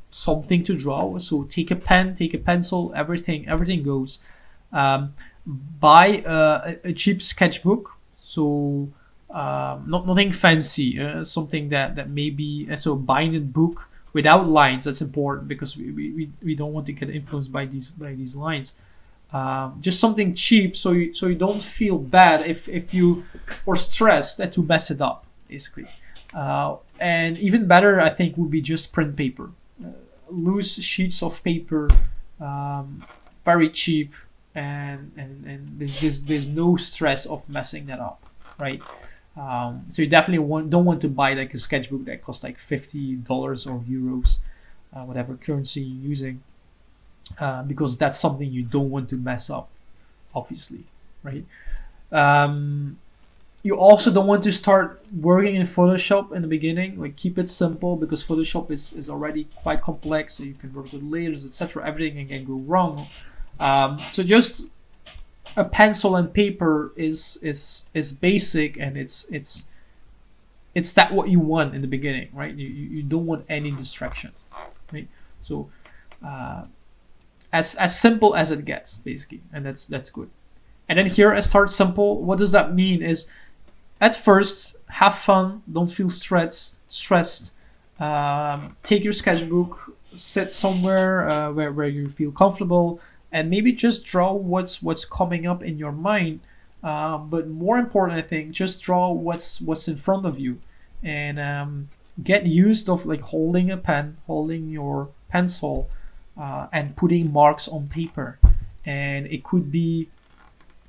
[SPEAKER 1] something to draw. So take a pen, take a pencil, everything goes. Buy a cheap sketchbook. So nothing fancy, something that maybe so binded book without lines. That's important because we don't want to get influenced by these lines. Just something cheap, so you don't feel bad if you or stressed to mess it up, basically. And even better, I think, would be just print paper, loose sheets of paper, very cheap, and there's no stress of messing that up, right? So you definitely don't want to buy like a sketchbook that costs like $50 or euros, whatever currency you're using, because that's something you don't want to mess up, obviously, right? You also don't want to start working in Photoshop in the beginning. Like, keep it simple, because Photoshop is already quite complex, so you can work with layers, etc. Everything can go wrong. So just a pencil and paper is basic, and it's that what you want in the beginning, right? You don't want any distractions, right? So as simple as it gets, basically, and that's good. And then here, I start simple. What does that mean? Is at first have fun, don't feel stressed. Take your sketchbook, sit somewhere where you feel comfortable, and maybe just draw what's coming up in your mind. But more important, I think, just draw what's in front of you, and get used of like holding a pen, holding your pencil, and putting marks on paper. And it could be,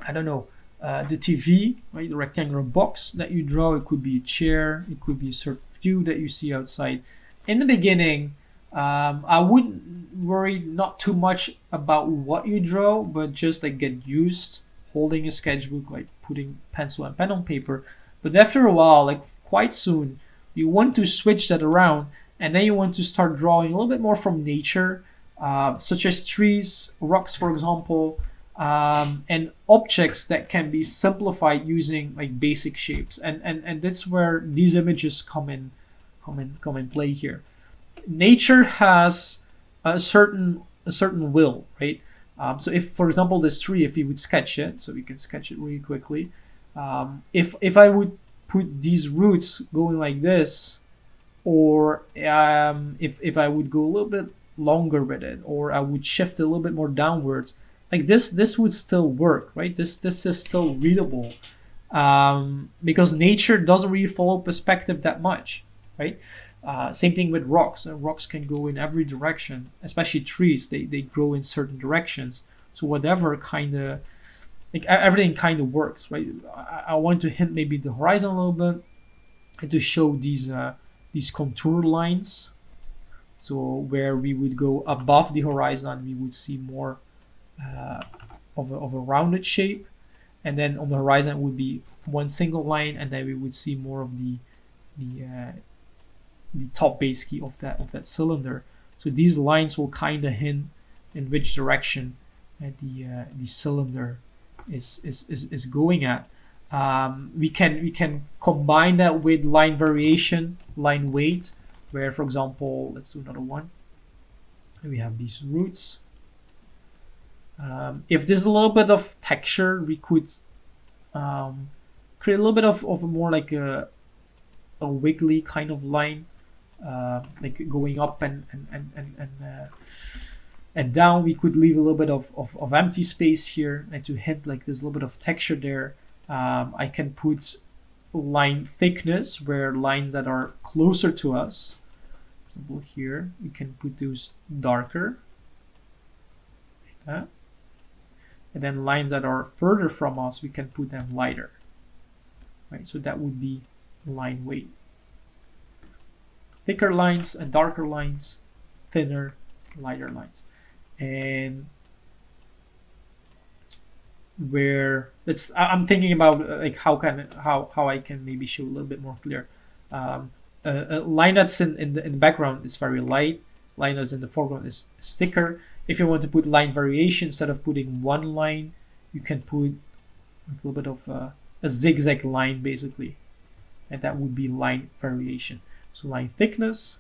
[SPEAKER 1] I don't know, the TV, right, the rectangular box that you draw. It could be a chair. It could be a certain view that you see outside. In the beginning, I wouldn't worry not too much about what you draw, but just like get used holding a sketchbook, like putting pencil and pen on paper. But after a while, like quite soon, you want to switch that around, and then you want to start drawing a little bit more from nature, such as trees, rocks, for example, and objects that can be simplified using like basic shapes. And that's where these images come in play here. Nature has a certain will, right? So if, for example, this tree, if you would sketch it, so we can sketch it really quickly. If I would put these roots going like this, or if I would go a little bit longer with it, or I would shift it a little bit more downwards, like this would still work, right? This is still readable, because nature doesn't really follow perspective that much, right? Same thing with rocks. Rocks can go in every direction, especially trees. They grow in certain directions. So whatever kind of, like everything kind of works, right? I want to hint maybe the horizon a little bit, and to show these contour lines. So where we would go above the horizon, we would see more of a rounded shape, and then on the horizon would be one single line, and then we would see more of the top basically of that cylinder. So these lines will kind of hint in which direction the cylinder is going at. We can combine that with line variation, line weight, where, for example, let's do another one. We have these roots. If there's a little bit of texture, we could create a little bit of a more like a wiggly kind of line, like going up and down. We could leave a little bit of empty space here, and to hint like there's a little bit of texture there. I can put line thickness, where lines that are closer to us, for example here, we can put those darker, like that. And then lines that are further from us, we can put them lighter, right? So that would be line weight. Thicker lines and darker lines, thinner, lighter lines. And where I'm thinking about like how I can maybe show a little bit more clear. A line that's in the background is very light. Line that's in the foreground is thicker. If you want to put line variation, instead of putting one line, you can put a little bit of a zigzag line basically, and that would be line variation. So line thickness,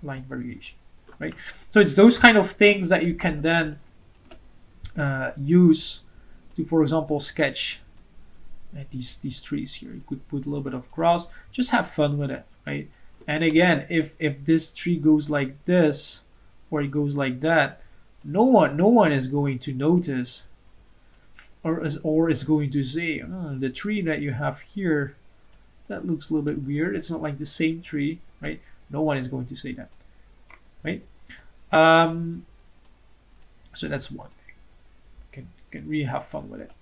[SPEAKER 1] line variation, right? So it's those kind of things that you can then use to, for example, sketch these trees here. You could put a little bit of grass, just have fun with it, right? And again, if this tree goes like this, or it goes like that, no one is going to notice, or is going to say, oh, the tree that you have here, that looks a little bit weird. It's not like the same tree, right? No one is going to say that, right? So that's one thing. Can really have fun with it.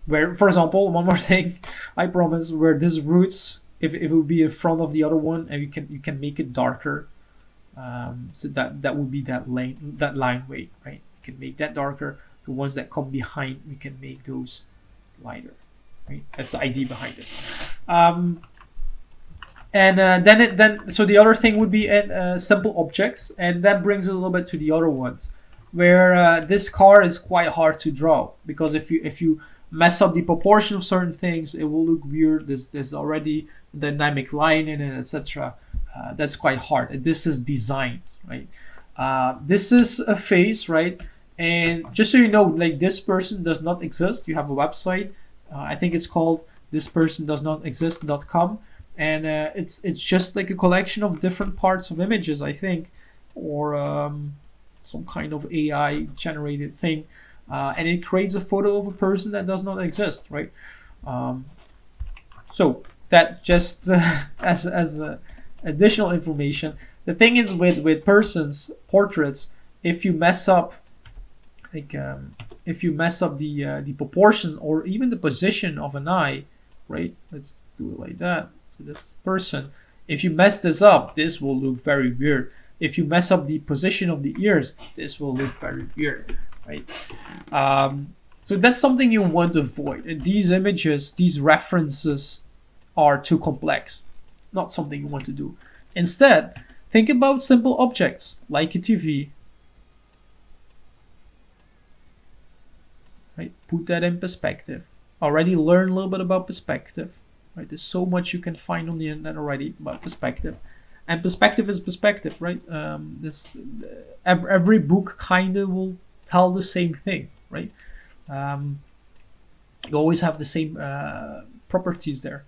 [SPEAKER 1] Where, for example, one more thing, I promise, where this roots, if it would be in front of the other one, and you can make it darker. So that would be that line weight, right? You can make that darker. The ones that come behind, we can make those lighter, right? That's the idea behind it. Then so the other thing would be simple objects, and that brings it a little bit to the other ones, where this car is quite hard to draw, because if you mess up the proportion of certain things, it will look weird. There's already a dynamic line in it, etc. That's quite hard. This is designed, right? This is a face, right? And just so you know, like, this person does not exist. You have a website. I think it's called this person does not exist.com, and it's just like a collection of different parts of images, I think, or some kind of AI generated thing, and it creates a photo of a person that does not exist, right? So that just as additional information. The thing is with persons portraits, if you mess up like if you mess up the proportion or even the position of an eye, right? Let's do it like that. So this person, if you mess this up, this will look very weird. If you mess up the position of the ears, this will look very weird, right? So that's something you want to avoid. And these images, these references are too complex. Not something you want to do. Instead, think about simple objects like a TV. Right? Put that in perspective. Already learn a little bit about perspective. Right? There's so much you can find on the internet already about perspective. And perspective is perspective, right? Every book kind of will tell the same thing, right? You always have the same properties there.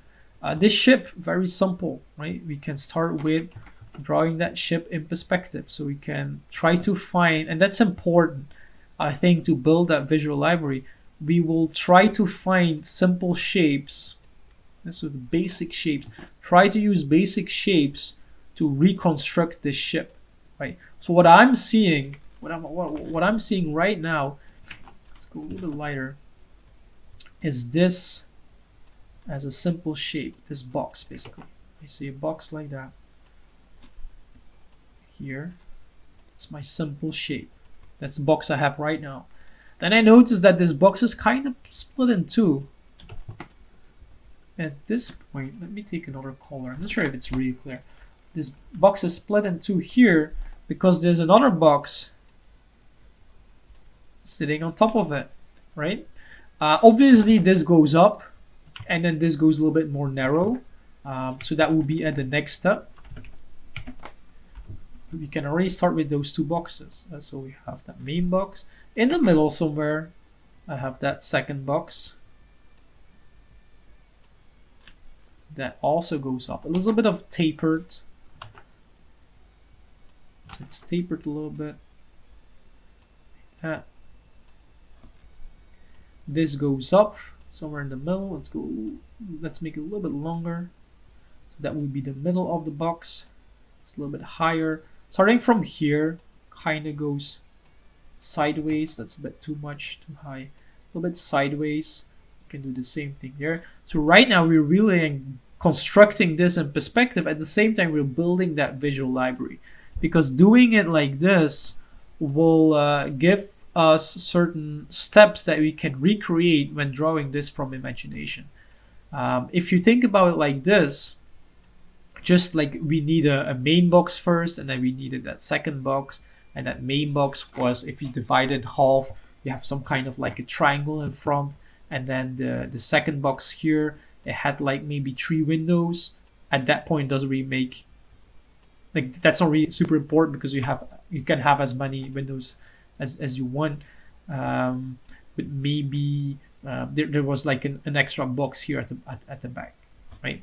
[SPEAKER 1] This ship, very simple, right? We can start with drawing that ship in perspective. So we can try to find, and that's important, I think, to build that visual library. We will try to find simple shapes, so the basic shapes. Try to use basic shapes to reconstruct this ship, right? So what I'm seeing, what I'm seeing right now, let's go a little bit lighter, is this as a simple shape, this box basically. I see a box like that. Here, it's my simple shape. That's the box I have right now. Then I notice that this box is kind of split in two. At this point, let me take another color. I'm not sure if it's really clear. This box is split in two here because there's another box sitting on top of it, right? Obviously, this goes up, and then this goes a little bit more narrow. So that will be at the next step. We can already start with those two boxes. So we have that main box. In the middle somewhere, I have that second box. That also goes up. A little bit of tapered. So it's tapered a little bit. Like that. This goes up somewhere in the middle. Let's make it a little bit longer. So that would be the middle of the box. It's a little bit higher. Starting from here, kind of goes sideways. That's a bit too much, too high. A little bit sideways. You can do the same thing here. So right now we're really constructing this in perspective. At the same time, we're building that visual library. Because doing it like this will give us certain steps that we can recreate when drawing this from imagination. If you think about it like this, just like we need a main box first, and then we needed that second box, and that main box was, if you divide it in half, you have some kind of like a triangle in front, and then the second box here, it had like maybe 3 windows. At that point, it doesn't really make, like, that's not really super important because you can have as many windows as you want, but maybe there was like an extra box here at the back, right?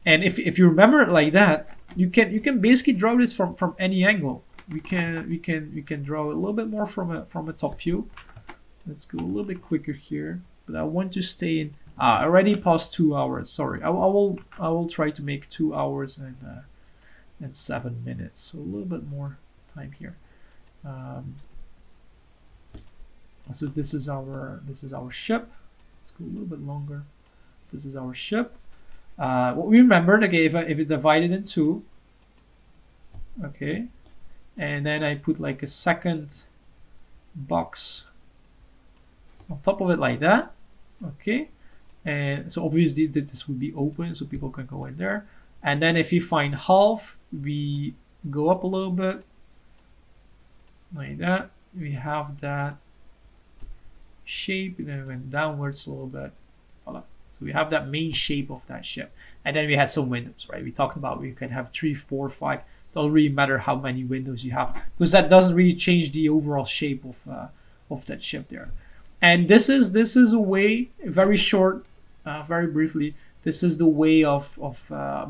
[SPEAKER 1] And if you remember it like that, you can basically draw this from any angle. We can draw a little bit more from a top view. Let's go a little bit quicker here, but I want to stay in. Already past 2 hours. Sorry, I will try to make 2 hours and 7 minutes. So a little bit more time here. So this is our ship. Let's go a little bit longer. This is our ship. What we remembered, okay, if it divided in two, okay, and then I put like a second box on top of it like that, okay, and so obviously this would be open so people can go in there. And then if you find half, we go up a little bit like that. We have that shape, and then we went downwards a little bit. Voila. So we have that main shape of that ship, and then we had some windows, right? We talked about we can have 3, 4, 5. It doesn't really matter how many windows you have, because that doesn't really change the overall shape of that ship there. And this is a way, a very short very briefly, this is the way of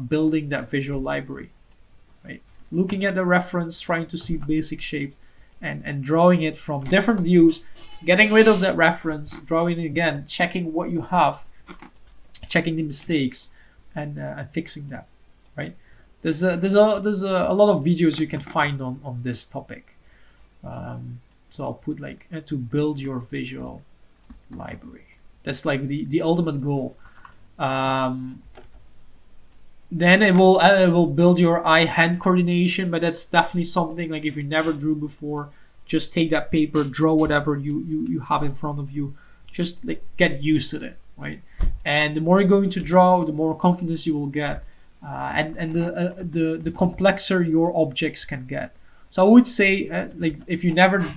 [SPEAKER 1] building that visual library, right? Looking at the reference, trying to see basic shapes, and drawing it from different views, getting rid of that reference, drawing it again, checking what you have, checking the mistakes, and fixing that, right? There's a lot of videos you can find on this topic. So I'll put like to build your visual library. That's like the ultimate goal. Um, then it will build your eye-hand coordination, but that's definitely something like if you never drew before, just take that paper, draw whatever you have in front of you, just like get used to it, right? And the more you're going to draw, the more confidence you will get, and the complexer your objects can get. So I would say like if you never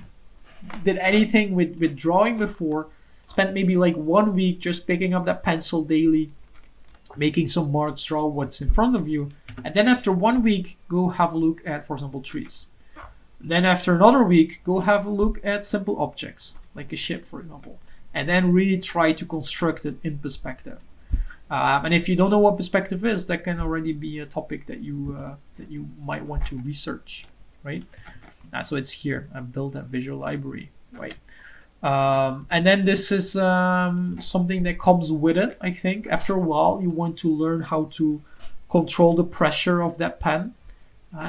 [SPEAKER 1] did anything with drawing before, spend maybe like 1 week just picking up that pencil daily, making some marks, draw what's in front of you, and then after 1 week, go have a look at, for example, trees. Then after another week, go have a look at simple objects, like a ship, for example, and then really try to construct it in perspective. And if you don't know what perspective is, that can already be a topic that you might want to research, right? So it's here, build that visual library, right? And then this is something that comes with it. I think after a while you want to learn how to control the pressure of that pen,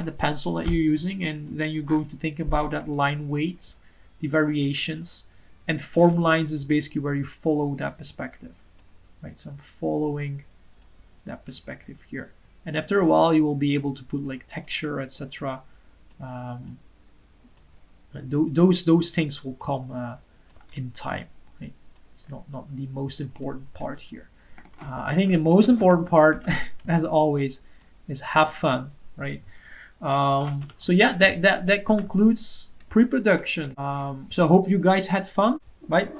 [SPEAKER 1] the pencil that you're using, and then you're going to think about that line weight, the variations, and form lines is basically where you follow that perspective, right? So I'm following that perspective here, and after a while you will be able to put like texture, etc. Those things will come in time, right? It's not the most important part here. I think the most important part, as always, is have fun, right? So yeah, that concludes pre-production. So I hope you guys had fun, right?